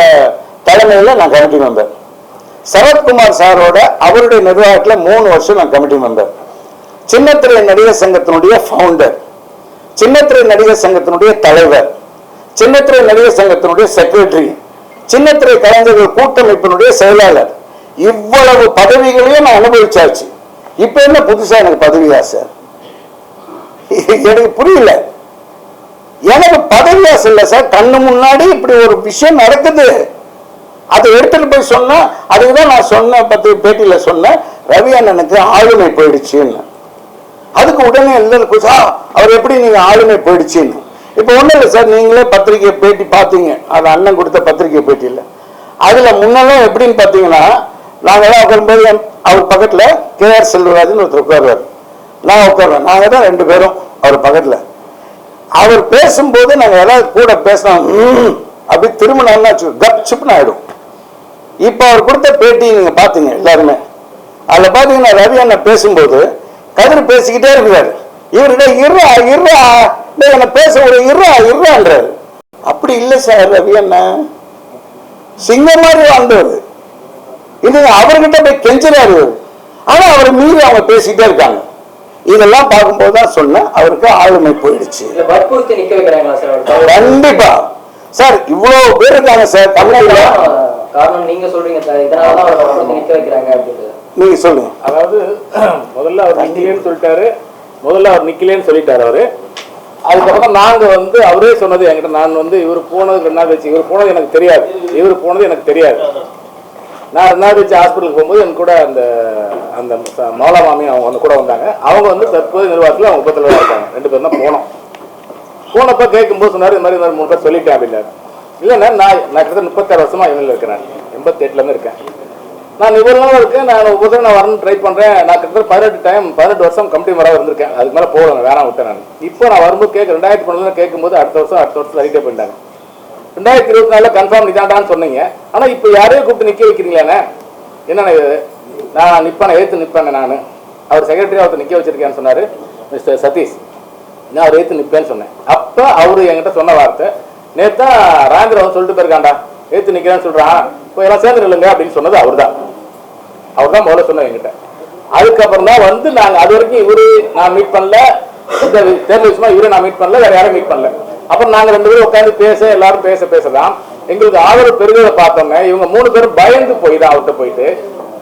தலைமையில நான் கமிட்டி மெம்பர். சரத்குமார் சாரோட அவருடைய நிர்வாகத்தில் 3 வருஷம் நான் கமிட்டி மெம்பர். சின்னத்திரை நடிகர் சங்கத்தினுடைய ஃபவுண்டர், சின்னத்திரை நடிகர் சங்கத்தினுடைய தலைவர், சின்னத்திரை நடிகர் சங்கத்தினுடைய செக்ரட்டரி, சின்னத்திரை கலைஞர்கள் கூட்டமைப்பினுடைய செயலாளர். இவ்வளவு பதவிகளையும் நான் அனுபவிச்சாச்சு. இப்ப என்ன புதுசா எனக்கு பதவியா சார்? எனக்கு புரியல. எனக்கு பதவியா இல்ல சார். கண்ணு முன்னாடி இப்படி ஒரு விஷயம் நடக்குது, அதை எடுத்துட்டு போய் சொன்னா, அதுக்குதான் நான் சொன்ன 10 பேட்டியில சொன்னேன், ரவி அண்ணனுக்கு ஆளுமை போயிடுச்சுன்னு. அதுக்கு உடனே எல்லாருக்கும் அவர் எப்படி நீங்க ஆளுமை போயிடுச்சுன்னு. இப்ப ஒண்ணும் இல்லை சார், நீங்களே பத்திரிகை பேட்டி பார்த்தீங்க, அது அண்ணன் கொடுத்த பத்திரிகை பேட்டியில். அதுல முன்னெல்லாம் எப்படின்னு பாத்தீங்கன்னா, நாங்கெல்லாம் உட்காரும்போது அவர் பக்கத்துல KR செல்வராஜன் ஒருத்தர் உட்காருவார், நான் உட்காருவேன். நாங்க தான் 2 பேரும் அவர் பக்கத்துல. அவர் பேசும்போது நாங்க ஏதாவது கூட பேசணும் அப்படி திரும்பினா கப்சுப்னு ஆயிடும். இப்ப அவர் கொடுத்த பேட்டி நீங்க பாத்தீங்க எல்லாருமே. அதுல பாத்தீங்கன்னா ரவி அண்ணன் பேசும்போது கதிர் பேசிக்கிட்டே இருக்கிறாரு. இவர்கிட்ட என்ன பேச ஒரு இருறான்றாரு. அப்படி இல்லை சார், ரவி அண்ணன் சிங்கம் மாதிரி வாழ்ந்தவர். இது அவர்கிட்ட போய் கெஞ்சுறாரு. ஆனா அவர் மீறி அவங்க பேசிக்கிட்டே இருக்காங்க. இதெல்லாம் பார்க்கும்போது தான் சொன்னேன், அவருக்கு ஆளுமை போயிடுச்சு. கண்டிப்பா சார், இவ்வளவு பேர் இருக்காங்க சார் தமிழ்நாட்டுல. நீங்க சொல்றீங்க சார், இதனாலதான் நிக்க வைக்கிறாங்க அப்படின்றது நீங்க சொல்லுங்க. அதாவது முதல்ல அவர் நிக்கலேன்னு சொல்லிட்டாரு, முதல்ல அவர் நிக்கலேன்னு சொல்லிட்டாரு அவரு. அதுக்கப்புறம் நாங்க வந்து அவரே சொன்னது என்கிட்ட, நான் வந்து இவர் போனது 2 நாள் வச்சு, இவர் போனது எனக்கு தெரியாது, இவர் போனது எனக்கு தெரியாது. நான் 2 நாள் வச்சு ஹாஸ்பிட்டலுக்கு போகும்போது என் கூட அந்த அந்த மௌலா மாமி அவங்க வந்து கூட வந்தாங்க. அவங்க வந்து தற்போது நிர்வாகத்தில் அவங்க உபத்தலைவராக இருக்காங்க. 2 பேரும் தான் போனோம். போனப்போ கேட்கும்போது சொன்னார், இந்த மாதிரி 3 பேர் சொல்லிட்டேன் அப்படின்னாரு. இல்லைண்ணா, நான் கிட்டத்தட்ட 36 வருஷமா இவனில் இருக்கிறேன். 87லேருந்து இருக்கேன். நான் இவ்வளோ நாள் இருக்கேன். நான் ஒவ்வொரு நான் வரணும்னு ட்ரை பண்ணுறேன். நான் கிட்டத்தட்ட 18 வருஷம் கமிட்டி மரம் இருந்திருக்கேன். அதுக்கு மேலே போகணும், வேணாம் விட்டேன் நான். இப்போ நான் வரும்போது 2012 கேட்கும்போது அடுத்த வருஷம் அறிக்கை பண்ணிட்டாங்க. 2024 கன்ஃபார்ம் நிதாண்டான்னு சொன்னீங்க. ஆனால் இப்போ யாரையும் கூப்பிட்டு நிற்க வைக்கிறீங்களேண்ணே, என்னென்ன நான் நிற்பேன், ஏற்று நிற்பேன். நான் அவர் செக்ரட்டரி ஒருத்தர் நிற்க வச்சிருக்கேன்னு சொன்னார், மிஸ்டர் சதீஷ். நான் அவர் ஏற்று நிற்பேன்னு சொன்னேன். அப்போ அவர் என்கிட்ட சொன்ன வார்த்தை, நேற்று ராஜேந்திரன் சொல்லிட்டு போயிருக்காண்டா, ஏற்று நிற்கிறேன்னு சொல்கிறான், இப்போ எல்லாம் சேர்ந்து நில்லுங்க அப்படின்னு சொன்னது அவர் தான் முதல்ல சொன்னது என்கிட்ட. அதுக்கப்புறம் தான் வந்து நாங்கள் அது வரைக்கும் இவரு நான் மீட் பண்ணல, இந்த தேர்தல் விஷயமா இவரை நான் மீட் பண்ணல, வேற யாரும் மீட் பண்ணல. அப்புறம் நாங்கள் 2 பேரும் உட்காந்து எல்லாரும் பேசதான் எங்களுக்கு ஆதரவு பெருகிறத பார்த்தோன்னே இவங்க 3 பேரும் பயந்து போய் தான் அவர்கிட்ட போயிட்டு,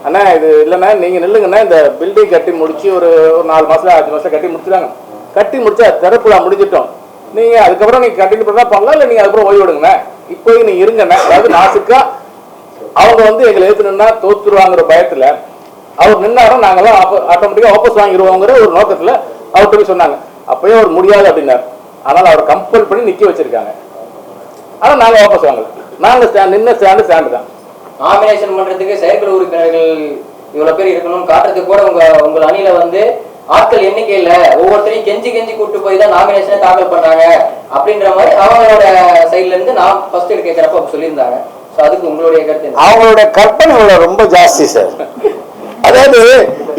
அண்ணா இது இல்லைண்ணா நீங்கள் நில்லுங்கண்ணா, இந்த பில்டிங் கட்டி முடிச்சு ஒரு 4 மாதம் 5 மாதம் கட்டி முடிச்சுட்டாங்க. கட்டி முடிச்சா திறப்புலா முடிஞ்சிட்டோம். நீங்கள் அதுக்கப்புறம் நீங்கள் கண்டினியூ பண்ணா பண்ணலாம், இல்லை நீங்கள் அதுக்கப்புறம் ஓய்வு விடுங்கண்ணே, இப்போ நீங்கள் இருங்கண்ணே. அதாவது நாசுக்கா அவங்க வந்து எங்களை ஏற்றுனா தோத்துருவாங்கிற பயத்தில் அவர் நின்னாரும் நாங்களாம் ஆட்டோமேட்டிக்காக வாபஸ் வாங்கிடுவோங்கிற ஒரு நோக்கத்தில் அவர்கிட்ட போய் சொன்னாங்க. அப்பயும் அவர் முடியாது அப்படின்னார். ஆனால் அவரை கம்பல் பண்ணி நிற்க வச்சிருக்காங்க. ஆனால் நாங்கள் வாபஸ் வாங்கல. நாங்கள் நின்ன ஸ்டாண்டு தான். நாமினேஷன் பண்றதுக்கு செயற்குழு உறுப்பினர்கள் இவ்வளவு பேர் இருக்கணும்னு காட்டுறதுக்கு கூட உங்க அணியில வந்து ஆட்கள் எண்ணிக்கையில ஒவ்வொருத்தரையும் கெஞ்சி கூட்டு போய் தான் நாமினேஷனை தாக்கல் பண்றாங்க அப்படின்ற மாதிரி அவங்களோட சைட்ல இருந்து நான் ஃபர்ஸ்ட் கேட்கிறப்ப சொல்லியிருந்தாங்க. அதுக்கு உங்களுடைய கருத்து? அவங்களோட கற்பனை ரொம்ப ஜாஸ்தி சார். அதாவது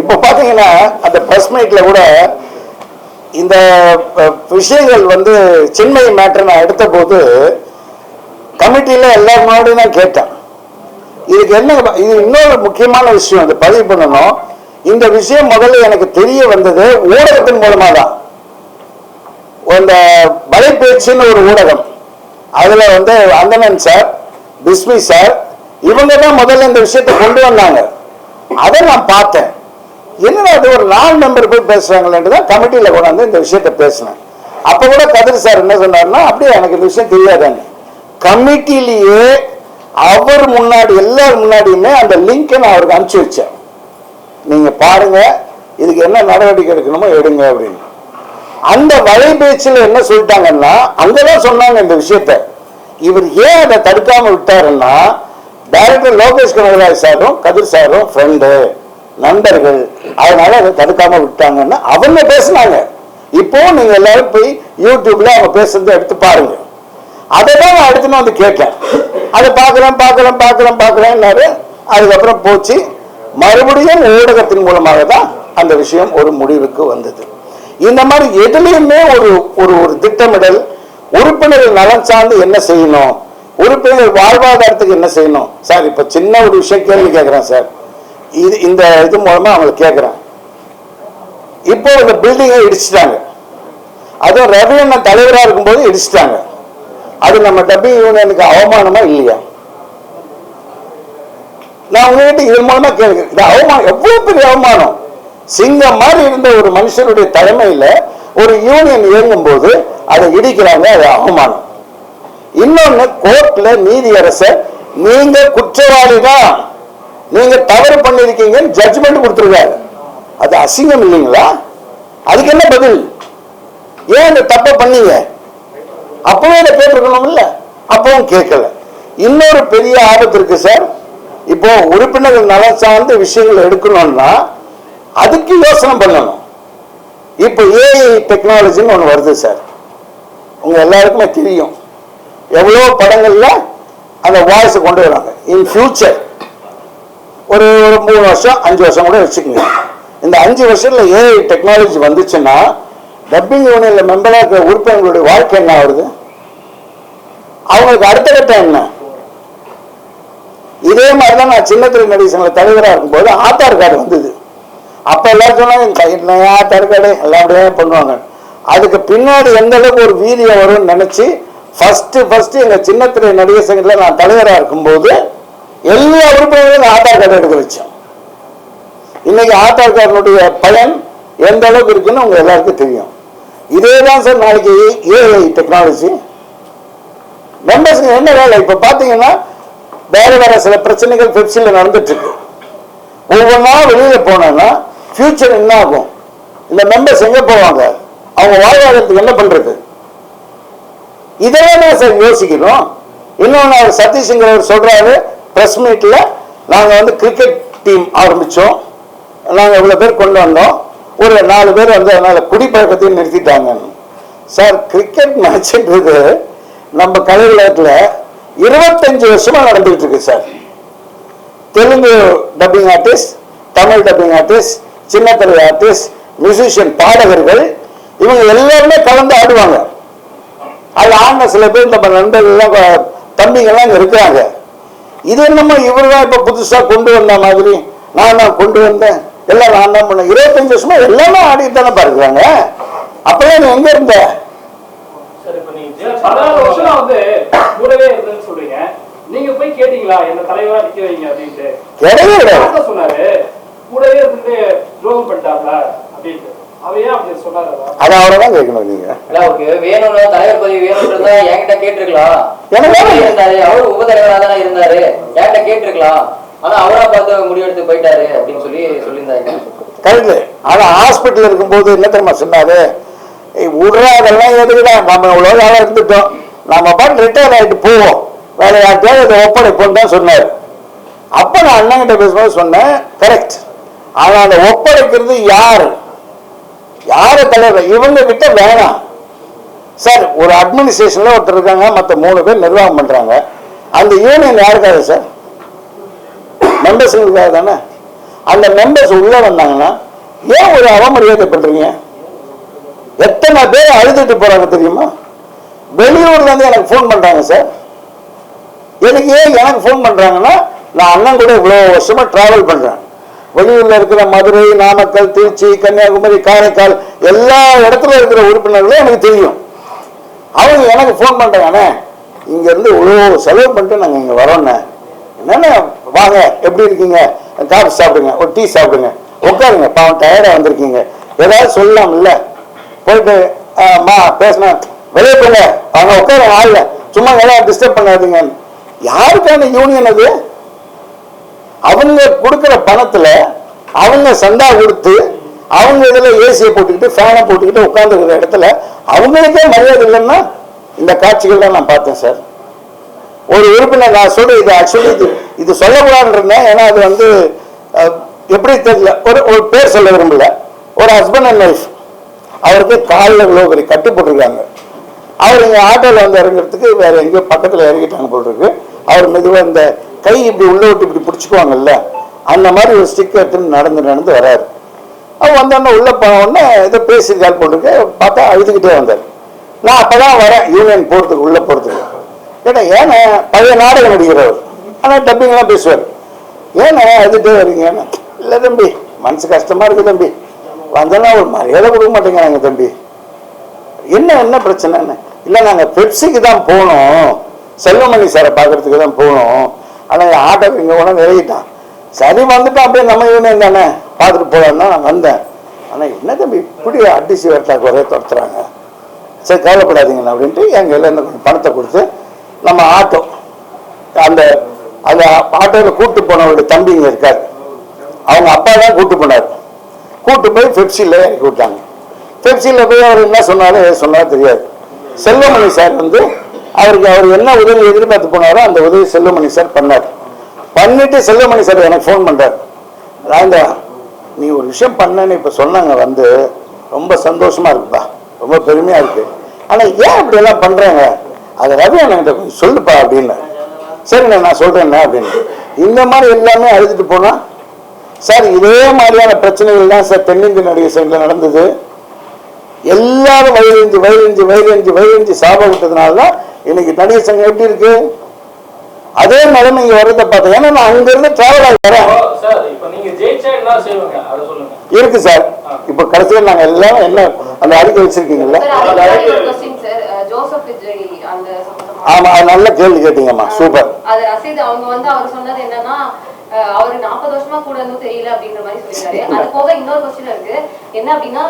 இப்ப பாத்தீங்கன்னா அந்த பிரஸ் மீட்ல கூட இந்த விஷயங்கள் வந்து சின்மயி மேட்டர் நான் எடுத்த போது கமிட்டியில எல்லாரும் முன்னாடி நான் கேட்டேன், இதுக்கு என்ன, இது இன்னொரு முக்கியமான விஷயம், அது பதிவு பண்ணணும். இந்த விஷயம் முதல்ல எனக்கு தெரிய வந்தது ஊடகத்தின் மூலமா தான். இந்த வலைபேச்சுன்னு ஒரு ஊடகம், அதுல வந்து அந்தணன் சார், பிஸ்மி சார், இவங்க தான் முதல்ல இந்த விஷயத்தை கொண்டு வந்தாங்க. அதை நான் பார்த்தேன். என்னடா அது ஒரு 4 மெம்பர் போய் பேசுறாங்களேன்னு தான் கமிட்டியில கொண்டாந்து இந்த விஷயத்த பேசினேன். அப்ப கூட கதிர் சார் என்ன சொன்னாருன்னா, அப்படியே எனக்கு இந்த விஷயம் தெரியாதாங்க. கமிட்டிலேயே அவர் முன்னாடி எல்லாரும் முன்னாடியுமே அந்த லிங்கை நான் அவருக்கு அனுப்பிச்சு வச்சேன். நீங்க பாருங்க, இதுக்கு என்ன நடவடிக்கை எடுக்கணுமோ எடுங்க அப்படின்னு. அந்த வலைபேச்சில் என்ன சொல்லிட்டாங்கன்னா, அங்கதான் சொன்னாங்க இந்த விஷயத்த. இவர் ஏன் அதை தடுக்காம விட்டாருன்னா, டைரக்டர் லோகேஷ் கனகராஜ் சாரும் கதிர் சாரும் ஃப்ரெண்டு, நண்பர்கள், அதனால அதை தடுக்காம விட்டாங்கன்னு அவங்க பேசினாங்க. இப்போ நீங்க எல்லாரும் போய் யூடியூப்ல அவங்க பேசுறதை எடுத்து பாருங்க. அதை தான் நான் எடுத்துன்னு வந்து கேட்டேன். அதை பார்க்கிறேன்னாரு. அதுக்கப்புறம் போச்சு. மறுபடியும் ஊடகத்தின் மூலமாக தான் அந்த விஷயம் ஒரு முடிவுக்கு வந்தது. இந்த மாதிரி எதுலையுமே ஒரு ஒரு ஒரு திட்டமிடல், உறுப்பினர்கள் நலன் சார்ந்து என்ன செய்யணும், உறுப்பினர்கள் வாழ்வாதாரத்துக்கு என்ன செய்யணும். சார் இப்ப சின்ன ஒரு விஷயம் கேள்வி கேட்கிறேன் சார், இந்த இது மூலமா அவங்களுக்கு கேட்கிறேன். இப்போ இந்த பில்டிங்கை இடிச்சிட்டாங்க, அதுவும் ரவி அண்ணன் தலைவராக இருக்கும்போது இடிச்சிட்டாங்க. அது நம்ம டப்பிங் யூனியனுக்கு அவமானமா இல்லையா? நான் உங்ககிட்ட இது மூலமா கேட்கிறேன், இது அவமானம், எவ்வளவு பெரிய அவமானம். சிங்கம் மாதிரி இருந்த ஒரு மனுஷனுடைய தலைமையில ஒரு யூனியன் இயங்கும் போது அதை இடிக்கிறாங்க, அது அவமானம். இன்னொன்னு, கோர்ட்ல நீதியரசர் நீங்க குற்றவாளி தான், நீங்க தவறு பண்ணிருக்கீங்கன்னு ஜட்ஜ்மெண்ட் கொடுத்துருக்காரு. அது அசிங்கம் இல்லைங்களா? அதுக்கு என்ன பதில்? ஏன் இந்த தப்பை பண்ணீங்க? அப்பவே இதை கேட்டிருக்கணும் இல்ல, அப்பவும் கேட்கல. இன்னொரு பெரிய ஆபத்து இருக்கு சார். இப்போ உறுப்பினர்கள் நலன் சார்ந்த விஷயங்கள் எடுக்கணும்னா அதுக்கு யோசனை பண்ணணும். இப்போ ஏஐ டெக்னாலஜின்னு ஒன்று வருது சார், உங்க எல்லாருக்குமே தெரியும். எவ்வளோ படங்கள்ல அந்த வாய்ஸை கொண்டு வராங்க. இன் ஃபியூச்சர் ஒரு 3 வருஷம் 5 வருஷம் கூட வச்சுக்கோங்க. இந்த 5 வருஷத்துல ஏஐ டெக்னாலஜி வந்துச்சுன்னா டப்பிங் யூனியன்ல மெம்பராக இருக்கிற உறுப்பினர்களுடைய வாழ்க்கை என்ன வருது? அவங்களுக்கு அடுத்த கட்டம் என்ன? இதே மாதிரிதான் நான் சின்னத்திரை நடிகை சங்க தலைவராக இருக்கும்போது ஆதார் கார்டு வந்தது. அப்ப எல்லாரும் சொன்னாங்க ஆதார் கார்டு எல்லாம் அப்படியே பண்ணுவாங்க. அதுக்கு பின்னாடி எந்த அளவுக்கு ஒரு வீரியம் வரும்னு நினைச்சு ஃபர்ஸ்ட் எங்க சின்னத்திரை நடிகர் சங்கத்தில் நான் தலைவராக இருக்கும்போது எல்லா உறுப்பினர்களும் ஆதார் கார்டு எடுக்க வச்சோம். இன்னைக்கு ஆதார் கார்டுடைய பயன் எந்த அளவுக்கு இருக்குன்னு உங்க எல்லாருக்கும் தெரியும். இதேதான் சார் நாளைக்கு ஏஐ டெக்னாலஜி. மெம்பர்ஸுக்கு என்ன வேலை? இப்ப பாத்தீங்கன்னா வேற சில பிரச்சனைகள் பெப்சில நடந்துட்டு இருக்கு. ஒவ்வொன்றா வெளியில போனோம்னா ஃபியூச்சர் என்ன ஆகும்? இந்த மெம்பர்ஸ் எங்க போவாங்க? அவங்க வாழ்வாதாரத்துக்கு என்ன பண்றது? இதெல்லாம் சார் யோசிக்கணும். இன்னொன்னு, அவர் சதீஷ்ங்கிறவர் சொல்றாரு பிரஸ் மீட்ல, நாங்க வந்து கிரிக்கெட் டீம் ஆரம்பிச்சோம், நாங்க இவ்வளவு பேர் கொண்டு வந்தோம், ஒரு 4 பேர் வந்து அதனால குடிப்பழக்கத்தையும் நிறுத்திட்டாங்க. சார், கிரிக்கெட் மேட்ச்ன்றது நம்ம கலைஞர்ல 25 வருஷமா நடந்துகிட்டு இருக்கு sir. Telugu dubbing artist, Tamil dubbing artist, சின்னத்திரை ஆர்டிஸ்ட், மியூசிஷியன், பாடகர்கள், இவங்க எல்லாருமே கலந்து ஆடுவாங்க. அது ஆன சில பேர் நம்ம நண்பர்கள் தம்பிங்கெல்லாம் இங்க இருக்கிறாங்க. இது என்னமோ இவர் தான் இப்ப புதுசா கொண்டு வந்த மாதிரி, நான் தான் கொண்டு வந்தேன், எல்லாம் நான் தான் பண்ணேன். 25 வருஷமா எல்லாமே ஆடிட்டு தானே பாருங்க. அப்பெல்லாம் நீ எங்க இருந்த? 16 வருஷம் வந்து கூடவே இருந்தேன்னு சொல்றீங்க. நீங்க போய் கேட்டீங்களா என்ன தலைவரா நிக்க வைங்க அப்படின்ட்டு? கிடையாது சொன்னாரு, கூடவே இருந்து துரோகம் பண்ணிட்டாப்ல அப்படின்ட்டு. அவையே அப்படி சொன்னாரு. அது அவரதான் கேட்கணும். நீங்க வேணும்னு தலைவர் பதவி வேணும்ன்றத என்கிட்ட கேட்டிருக்கலாம். இருந்தாரு, அவரு உபதலைவரா தானே இருந்தாரு, என்கிட்ட கேட்டிருக்கலாம். ஆனா அவரா பார்த்து முடிவெடுத்து போயிட்டாரு அப்படின்னு சொல்லியிருந்தாங்க. கரெக்ட். ஆனா ஹாஸ்பிட்டல் இருக்கும்போது என்ன தெரியுமா சொன்னாரு? விடுறாதெல்லாம் எதுக்குடா, நம்ம இவ்வளவு நாளா இருந்துட்டோம், நம்ம பாட்டு ரிட்டையர் ஆகிட்டு போவோம், வேற யார்கிட்டயாவது இதை ஒப்படைப்போம் தான் சொன்னார். அப்ப நான் அண்ணன் கிட்ட பேசும்போது சொன்னேன், கரெக்ட். ஆனா அந்த ஒப்படைக்கிறது யாரு தலைவர்? இவங்க கிட்ட வேணாம் சார். ஒரு அட்மினிஸ்ட்ரேஷன்ல ஒருத்தர் இருக்காங்க, மற்ற 3 பேர் நிர்வாகம் பண்றாங்க. அந்த யூனியன் யாருக்காக சார்? மெம்பர்ஸுக்காக தானே. அந்த மெம்பர்ஸ் உள்ள வந்தாங்கன்னா ஏன் ஒரு அவமரியாதை பண்றீங்க? எத்தனை பேர் அழுதுட்டு போறாங்க தெரியுமா? வெளியூர்ல இருந்து எனக்கு போன் பண்றாங்க சார். எனக்கு ஃபோன் பண்றாங்கன்னா, நான் அண்ணன் கூட இவ்வளவு வருஷமா டிராவல் பண்றேன், வெளியூர்ல இருக்கிற மதுரை, நாமக்கல், திருச்சி, கன்னியாகுமரி, காரைக்கால் எல்லா இடத்துல இருக்கிற உறுப்பினர்களும் எனக்கு தெரியும். அவங்க எனக்கு ஃபோன் பண்றாங்கண்ணே, இங்க இருந்து இவ்வளோ செலவு பண்ணிட்டு நாங்கள் இங்க வரோண்ணே, என்னென்ன வாங்க, எப்படி இருக்கீங்க, காஃபி சாப்பிடுங்க, ஒரு டீ சாப்பிடுங்க, உட்காருங்க, பாவம் டயர்டா வந்திருக்கீங்க, ஏதாவது சொல்லலாம் இல்ல. போயிட்டு பேசினேன், வெளியே போங்க, அவங்க உட்கார ஆள்ல, சும்மா எல்லாம் டிஸ்டர்ப் பண்ணாதீங்க. யாருக்கான யூனியன் அது? அவங்க கொடுக்குற பணத்துல அவங்க சந்தா கொடுத்து அவங்க இதுல ஏசியை போட்டுக்கிட்டு ஃபேனை போட்டுக்கிட்டு உட்கார்ந்துருக்கிற இடத்துல அவங்களுக்கே மரியாதை இல்லைன்னா இந்த காட்சிகள்லாம் நான் பார்த்தேன் சார். ஒரு உறுப்பினர் நான் சொல்றேன், இது ஆக்சுவலி இது சொல்லக்கூடாதுன்னு இருந்தேன், ஏன்னா அது வந்து எப்படி தெரியல, ஒரு பேர் சொல்ல விரும்பல. ஒரு ஹஸ்பண்ட் அண்ட் ஒய்ஃப், அவருக்கு காலில் விலோகரி கட்டு போட்டிருக்காங்க. அவர் இங்கே ஆட்டோவில் வந்து இறங்குறதுக்கு வேற எங்கேயோ பக்கத்தில் இறங்கிட்டாங்க போல் இருக்கு. அவர் மெதுவாக இந்த கை இப்படி உள்ள விட்டு இப்படி பிடிச்சிக்குவாங்கல்ல, அந்த மாதிரி ஒரு ஸ்டிக் எடுத்துன்னு நடந்து வராரு. அவர் வந்தோடனே உள்ள போன உடனே ஏதோ பேசியிருக்காரு போட்டிருக்கு, பார்த்தா அழுதுகிட்டே வந்தார். நான் அப்பதான் வரேன் யூனியன் போறதுக்கு, உள்ள போறதுக்கு. ஏன்னா ஏன்னா பழைய நாடக நடிகர் அவர், ஆனால் டப்பிங்லாம் பேசுவார். ஏன்னா அழுதுட்டே வரீங்க? இல்லை தம்பி, மனசு கஷ்டமா இருக்கு தம்பி, வந்தோன்னா ஒரு மரியாதை கொடுக்க மாட்டேங்கிறாங்க தம்பி. என்ன பிரச்சனைன்னு? இல்லை நாங்கள் பெப்சிக்கு தான் போனோம், செல்வமணி சாரை பார்க்கறதுக்கு தான் போனோம், ஆனால் ஆட்டோ இங்கே ஒன்று விலகிட்டான். சரி வந்துட்டு அப்படியே நம்ம யூனியன் தானே பார்த்துட்டு போகலான்னு தான் நான் வந்தேன். ஆனால் என்ன தம்பி இப்படி அடிச்சு வரட்டாக்கு ஒரே துரத்துறாங்க, சரி கவலைப்படாதீங்கண்ணா அப்படின்ட்டு என் கையில் இந்த கொஞ்சம் பணத்தை கொடுத்து நம்ம ஆட்டோ அந்த அந்த ஆட்டோவில் கூப்பிட்டு போனவருடைய தம்பி இங்கே இருக்காரு, அவங்க அப்பா தான் கூப்பிட்டு போனார். கூப்பிட்டு போய் பெப்சியில் இறக்கி விட்டாங்க. பெப்சியில் போய் அவர் என்ன சொன்னாலும் தெரியாது. செல்வமணி சார் வந்து அவர் என்ன உதவி எதிர்பார்த்து போனாரோ அந்த உதவி செல்வமணி சார் பண்ணார். பண்ணிட்டு செல்வமணி சார் எனக்கு ஃபோன் பண்றாரு, ராந்தா நீ ஒரு விஷயம் பண்ணன்னு இப்ப சொன்னாங்க, வந்து ரொம்ப சந்தோஷமா இருக்குப்பா, ரொம்ப பெருமையா இருக்கு, ஆனா ஏன் இப்படி எல்லாம் பண்றாங்க, அதை ரவி என்கிட்ட கொஞ்சம் சொல்லுப்பா அப்படின்னு. சரிண்ணா நான் சொல்றேன்னா அப்படின்னு. இந்த மாதிரி எல்லாமே அழுதுட்டு போனா சார், இதே மாதிரியான பிரச்சனைகள் தான் சார் தென்னிந்திய நடிகர் சங்கத்தில் நடந்தது. எல்லாரும் வயிறு சாபம் விட்டதுனாலதான் இன்னைக்கு நடிகர் சங்கம் எப்படி இருக்கு, அதே நிலைமை இங்க வரத பார்த்தேன். ஏன்னா நான் அங்க இருந்து டிராவல் ஆகி வரேன் இருக்கு சார். இப்ப கடைசியில் நாங்க எல்லாம் என்ன அந்த அறிக்கை வச்சிருக்கீங்கல்ல? ஆமா, அது நல்ல கேள்வி கேட்டீங்கம்மா, சூப்பர். அவரு 40 வருஷமா கூட இருந்தும் தெரியல அப்படின்ற மாதிரி சொல்லிருக்காரு. அது போக இன்னொரு क्वेश्चन இருக்கு, என்ன அப்படின்னா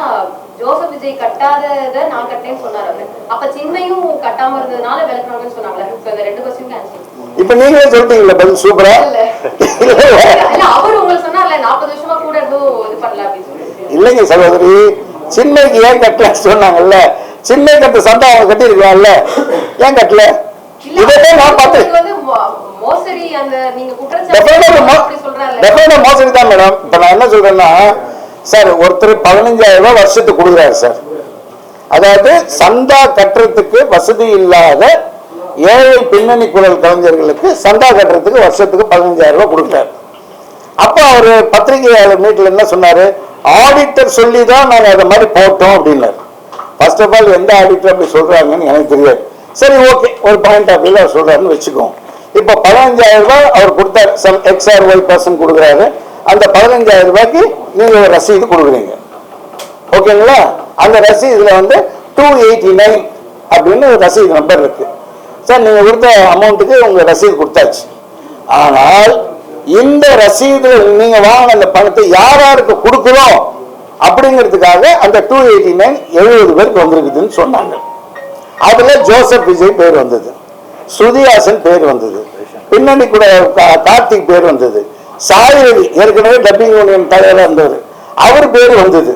ஜோசப் விஜய் கட்டாதத நான் கட்டேன்னு சொன்னாரு அவரு. அப்ப சின்மையும் கட்டாம இருந்ததுனால விளக்குறாங்கன்னு சொன்னாங்க. இப்ப இந்த ரெண்டு क्वेश्चन ஆன்சர் இப்ப நீங்களே சொல்றீங்களா பதில்? சூப்பரா இல்ல அவரு உங்களுக்கு சொன்னார்ல 40 வருஷமா கூட இருந்தும் இது பண்ணல அப்படின்னு சொல்லி. இல்லைங்க சகோதரி, சின்மைக்கு ஏன் கட்டல சொன்னாங்கல்ல, சின்மை கட்ட சண்டை அவங்க கட்டி இருக்கலாம்ல, ஏன் கட்டல? இதே நான் பார்த்தேன் மோசடி அந்த நீங்க மோசடி தான் மேடம். இப்ப நான் என்ன சொல்றேன்னா சார், ஒருத்தர் 15,000 ரூபாய் வருஷத்துக்கு கொடுக்குறாரு சார். அதாவது சந்தா கட்டுறதுக்கு வசதி இல்லாத ஏழை பின்னணி குரல் கலைஞர்களுக்கு சந்தா கட்டுறதுக்கு வருஷத்துக்கு 15,000 ரூபாய் கொடுக்குறாரு. அப்ப அவரு பத்திரிகையாளர் மீட்ல என்ன சொன்னாரு, ஆடிட்டர் சொல்லிதான் நாங்க அதை மாதிரி போட்டோம் அப்படின்னாரு. ஃபர்ஸ்ட் ஆஃப் ஆல் எந்த ஆடிட்டர் அப்படி சொல்றாங்கன்னு எனக்கு தெரியாது. சரி ஓகே, ஒரு பாயிண்ட் ஆஃப் வியூல அவர் சொல்றாருன்னு வச்சுக்கோம். இப்ப 15,000 ரூபாய் அவர் கொடுத்தாரு, சம் XRY பர்சன் கொடுக்குறாரு. அந்த 15,000 ரூபாய்க்கு நீங்க ஒரு ரசீது கொடுக்குறீங்க, ஓகேங்களா? அந்த ரசீதுல வந்து 289 அப்படின்னு ஒரு ரசீது நம்பர் இருக்கு சார். நீங்க கொடுத்த அமௌண்ட்டுக்கு உங்க ரசீது கொடுத்தாச்சு. ஆனால் இந்த ரசீது நீங்க வாங்கின அந்த பணத்தை யாருக்கு கொடுக்குறோம் அப்படிங்கிறதுக்காக அந்த 289 70 பேருக்கு வந்திருக்குதுன்னு சொன்னாங்க. அதுல ஜோசப் விஜய் பேர் வந்தது, ஸ்ருதிஹாசன் பேர் வந்தது, பின்னணி கூட கார்த்திக் பேர் வந்தது, சாயரவி ஏற்கனவே டப்பிங் யூனியன் தலைவராக இருந்தவர் அவர் பேர் வந்தது.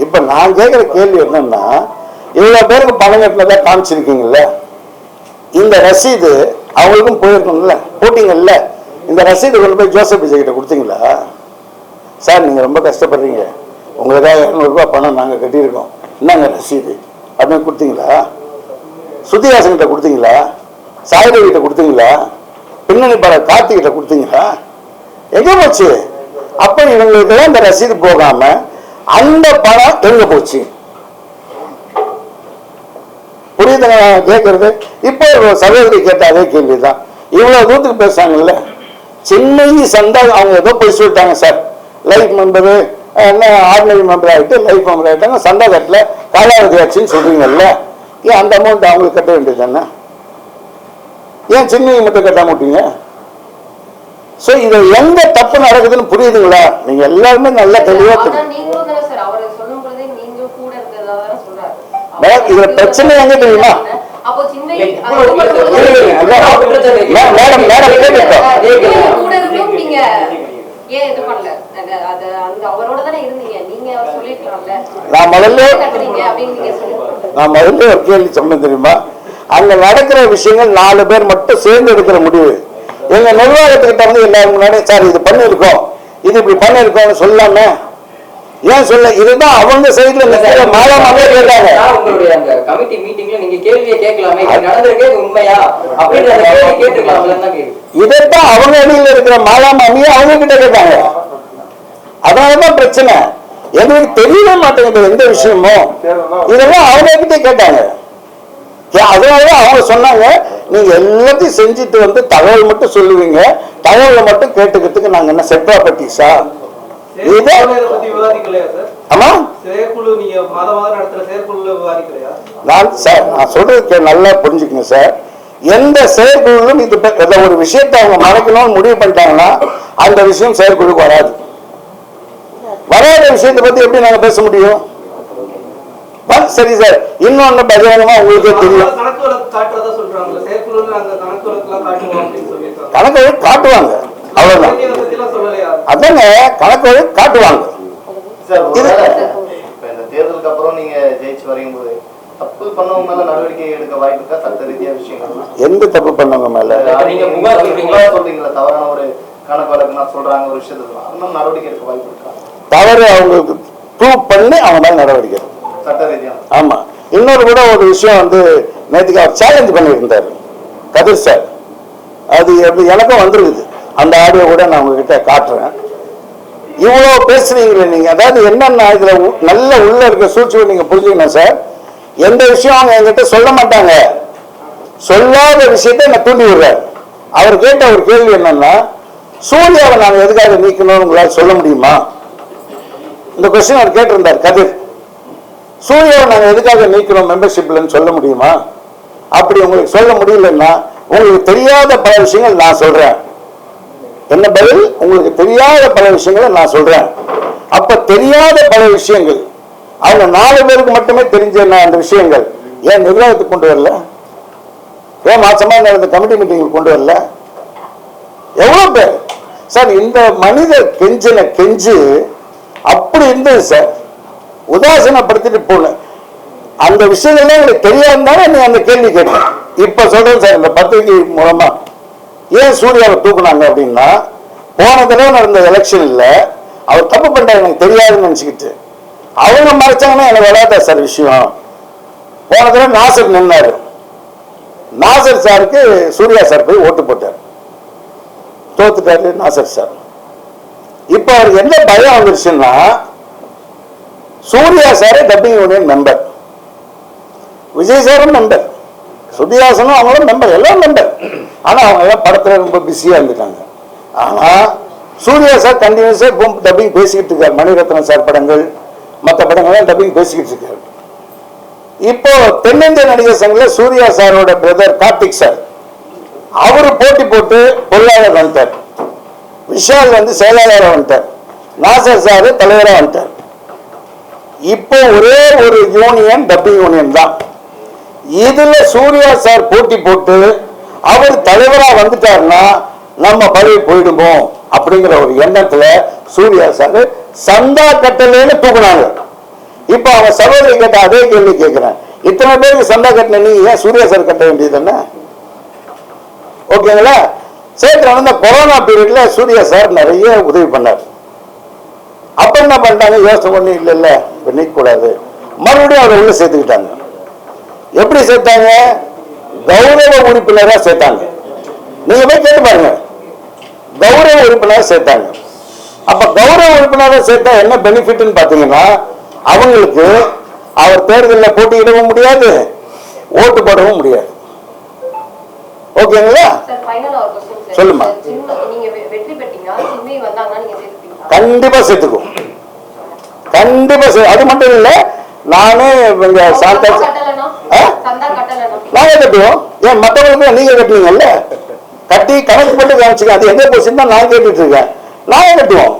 இப்ப நான் கேட்கிற கேள்வி என்னன்னா, இவ்வளவு பேருக்கு பணம் கட்டினதா காமிச்சிருக்கீங்கல்ல, இந்த ரசீது அவங்களுக்கும் போயிருக்கணும்ல, போட்டீங்கல்ல, இந்த ரசீது கொண்டு போய் ஜோசப் விஜய் கிட்ட கொடுத்தீங்களா? சார் நீங்க ரொம்ப கஷ்டப்படுறீங்க, உங்களுக்காக 200 ரூபாய் பணம் நாங்க கட்டியிருக்கோம், என்னங்க ரசீது அப்படின்னு கொடுத்தீங்களா? ஸ்ருதிஹாசன் கிட்ட கொடுத்தீங்களா? சாயரவி கிட்ட கொடுத்தீங்களா? பின்னணி பாடல் கார்த்திக் கிட்ட கொடுத்தீங்களா? எங்க போச்சு? அப்ப இவங்களுக்கு இந்த ரசீது போகாம அந்த பணம் எங்க போச்சு? புரியுதுங்க கேட்கறது? இப்போ சகோதரி கேட்ட அதே கேள்விதான். இவ்வளவு தூரத்துக்கு பேசுறாங்கல்ல, சென்னை சந்தா அவங்க ஏதோ போய் சொல்லிட்டாங்க sir, life member ordinary member ஆகிட்டு லைஃப் மெம்பர் ஆகிட்டாங்க, சண்டை கட்டில் காலாவதி ஆச்சுன்னு சொல்றீங்கல்ல, ஏன் அந்த அமௌண்ட் அவங்களுக்கு கட்ட வேண்டியது தானே? ஏன் சின்னையை மட்டும் கட்டாம விட்டீங்க? ஸோ இது எங்க தப்பு நடக்குதுன்னு புரியுதுங்களா? நீங்க எல்லாருமே நல்லா தெளிவா இதுல பிரச்சனை எங்க தெரியுமா? மேடம் மேடம் கேட்டுட்டோம். நான் முதல்ல ஒரு கேள்வி சொன்னேன் தெரியுமா? அங்க நடக்கிற விஷயங்கள் 4 பேர் மட்டும் சேர்ந்து எடுக்கிற முடிவு. எங்க நிர்வாகத்துக்கிட்ட வந்து எல்லாரும் முன்னாடி சார் இது பண்ணிருக்கோம், இது இப்படி பண்ணிருக்கோம்னு சொல்லாம ஏன் சொல்ல? இதுதான் அவங்க சைடுல மாலாமாவே கேட்டாங்க. உங்களுடைய அந்த கமிட்டி மீட்டிங்ல நீங்க கேள்வியை கேட்கலாமே, நடந்திருக்கே உண்மையா அப்படின்ற கேள்வி கேட்டுக்கலாம்ல தான் கேள்வி. இதைத்தான் அவங்க அணியில இருக்கிற மாலாமாமியை அவங்க கிட்ட கேட்டாங்க. அதனாலதான் பிரச்சனை. எங்களுக்கு தெரியவே மாட்டேங்குது எந்த விஷயமும். இதெல்லாம் அவங்க கிட்ட கேட்டாங்க. அதனாலதான் அவங்க சொன்னாங்க, நீங்க எல்லாத்தையும் செஞ்சுட்டு வந்து தகவல் மட்டும் சொல்லுவீங்க, தகவலை மட்டும் கேட்டுக்கிறதுக்கு நாங்க என்ன செட் ப்ராப்பர்ட்டிஸா? நான் சொல்றது நல்லா புரிஞ்சுக்கங்க சார். எந்த செயற்குழுவும் இது ஒரு விஷயத்தை அவங்க மறைக்கணும்னு முடிவு பண்ணிட்டாங்கன்னா அந்த விஷயம் செயற்குழுக்கு வராது. வராத விஷயத்தை பத்தி எப்படி நாங்க பேச முடியும்? சரி சார், இன்னொன்னு பகிரங்கமா உங்களுக்கே தெரியும், கணக்கு காட்டுவாங்க, அவ்வளவுதான். அதாங்க கணக்கு காட்டுவாங்க. தேர்தலுக்கு அப்புறம் நீங்க ஜெயிச்சு வரும்போது தப்பு பண்ணவங்க மேல நடவடிக்கை எடுக்க வாய்ப்பு இருக்கா? சட்ட ரீதியா விஷயங்கள் எந்த தப்பு பண்ணவங்க மேல நீங்க சொல்றீங்களா? தவறான ஒரு கணக்கு வழக்குனா சொல்றாங்க ஒரு விஷயத்துல, அதனால நடவடிக்கை எடுக்க வாய்ப்பு இருக்கா? தவறு அவங்களுக்கு ப்ரூவ் பண்ணி அவங்க மேல நடவடிக்கை சட்ட ரீதியா. ஆமா. இன்னொரு கூட ஒரு விஷயம் வந்து நேற்றுக்கு அவர் சேலஞ்ச் பண்ணியிருந்தார் கதிர் சார். அது எனக்கும் வந்துருக்குது, அந்த ஆடியோ கூட நான் உங்ககிட்ட காட்டுறேன். இவ்வளவு பேசுறீங்களே நீங்க, அதாவது என்னன்னா இதுல நல்ல உள்ள இருக்க சூழ்ச்சியை நீங்க புரிஞ்சுக்கணும் சார். எந்த விஷயம் அவங்க என்கிட்ட சொல்ல மாட்டாங்க, சொல்லாத விஷயத்த நான் தூண்டி விடுறேன். அவர் கேட்ட ஒரு கேள்வி என்னன்னா, சூர்யாவை நாங்க எதுக்காக நீக்கணும்னு உங்களால் சொல்ல முடியுமா? இந்த கொஸ்டின் அவர் கேட்டிருந்தார் கதிர். சூர்யாவை நாங்க எதுக்காக நீக்கணும் மெம்பர்ஷிப்லன்னு சொல்ல முடியுமா? அப்படி உங்களுக்கு சொல்ல முடியலன்னா உங்களுக்கு தெரியாத பல விஷயங்கள் நான் சொல்றேன். என்ன பதில்? உங்களுக்கு தெரியாத பல விஷயங்களை நான் சொல்றேன். அப்ப தெரியாத பல விஷயங்கள் அவங்க 4 பேருக்கு மட்டுமே தெரிஞ்ச அந்த விஷயங்கள் ஏன் நிர்வாகத்துக்கு கொண்டு வரல? ஏன் மாசமா நடந்த கமிட்டி மீட்டிங் கொண்டு வரல? எவ்வளவு பேர் சார் இந்த மனிதர் கெஞ்சின கெஞ்சு அப்படி இருந்தது சார். உதாசீனப்படுத்திட்டு போன அந்த விஷயங்கள்லாம் எனக்கு தெரியாதுனால நீ அந்த கேள்வி கேட்டேன். இப்ப சொல்றேன் சார், இந்த பத்திரிகை மூலமா ஏன் சூர்யாவை தூக்குனாங்க அப்படின்னா, போன தடவை நடந்த எலெக்ஷன்ல அவர் தப்பு பண்றாரு எனக்கு தெரியாதுன்னு நினைச்சுக்கிட்டு அவங்க மறைச்சாங்கன்னா எனக்கு விளையாட்டா சார் விஷயம். போன தடவை நாசர் நின்னாரு, நாசர் சாருக்கு சூர்யா சார் போய் ஓட்டு போட்டார், தோத்துட்டாரு நாசர் சார். இப்ப அவருக்கு என்ன பயம் வந்துருச்சுன்னா, சூர்யா சாரே டப்பிங் யூனியன் மெம்பர், விஜய் சாரும் மெம்பர், சுதியாசனும் அவங்களும் மெம்பர், எல்லாம் மெம்பர். ஆனா அவங்க எல்லாம் படத்துல ரொம்ப பிஸியா இருந்துட்டாங்க. ஆனா சூர்யா சார் கண்டினியூஸா டப்பிங் பேசிக்கிட்டு இருக்காரு. மணிரத்னம் சார் படங்கள் மற்ற படங்கள்லாம் டப்பிங் பேசிக்கிட்டு இருக்காரு. இப்போ தென்னிந்திய நடிகர் சங்கத்தில் சூர்யா சாரோட பிரதர் கார்த்திக் சார் அவரு போட்டி போட்டு பொருளாளர் வந்துட்டார், விஷால் வந்து செயலாளராக வந்துட்டார், நாசர் சாரு தலைவராக வந்துட்டார். இப்போ ஒரே ஒரு யூனியன் டப்பிங் யூனியன் தான். இதுல சூர்யா சார் போட்டி போட்டு அவர் தலைவரா வந்துட்டாருன்னா நம்ம பதவி போயிடுமோ அப்படிங்கிற ஒரு எண்ணத்துல சூர்யா சார் சந்தா கட்டலைன்னு தூக்குனாங்க. இப்ப அவங்க சகோதரி கேட்ட அதே கேள்வி கேட்கிறேன், இத்தனை பேருக்கு சந்தா கட்டல நீங்க ஏன் சூர்யா சார் கட்ட வேண்டியது என்ன? ஓகேங்களா? சேர்த்து நடந்த கொரோனா பீரியட்ல சூர்யா சார் நிறைய உதவி பண்ணார். அப்ப என்ன பண்ணிட்டாங்க, யோசனை பண்ணி இல்ல இல்ல இப்ப நீக்க கூடாது, மறுபடியும் அவரை உள்ள சேர்த்துக்கிட்டாங்க. எப்படி சேர்த்தாங்க? கௌரவ உறுப்பினரா சேர்த்தாங்க. நீங்க போய் கேட்டு பாருங்க, கௌரவ உறுப்பினரா சேர்த்தாங்க. அப்ப கௌரவ உறுப்பினரா சேர்த்தா என்ன பெனிஃபிட்னு பாத்தீங்கன்னா, அவங்களுக்கு அவர் தேர்தலில் போட்டியிடவும் முடியாது, ஓட்டு போடவும் முடியாது. ஓகேங்களா? சொல்லுமா. நீங்க வெற்றி பெற்றீங்கன்னா சின்மை வந்தாங்கன்னா நீங்க சேர்த்துப்பீங்களா? கண்டிப்பா சேர்த்துக்கும். கண்டிப்பா அது மட்டும் இல்ல, நானே இவங்க சாந்தா நாங்க கட்டுவோம். ஏன் மற்றவங்களுக்கு நீங்க கட்டுவீங்கல்ல, கட்டி கணக்கு போட்டு காமிச்சுக்க. அது எங்க போச்சுன்னு தான் நான் கேட்டுட்டு இருக்கேன். நாங்க கட்டுவோம்.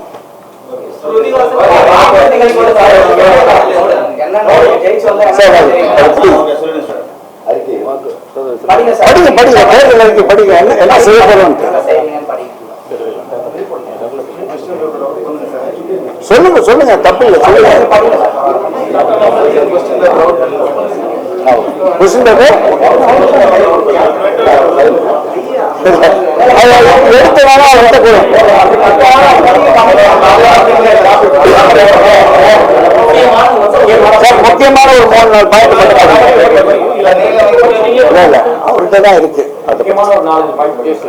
படிங்க படிங்க, தேர்தல் அறிக்கை படிங்க, என்ன செய்ய போறோம் சொல்லுங்க சொல்லுங்க, தப்பு இல்லை சொல்லுங்க. எடுத்தனால அவர்கிட்ட போறோம். முக்கியமான ஒரு 3 நாள் பாயிண்ட் மட்டும் அவர்கிட்ட தான் இருக்கு.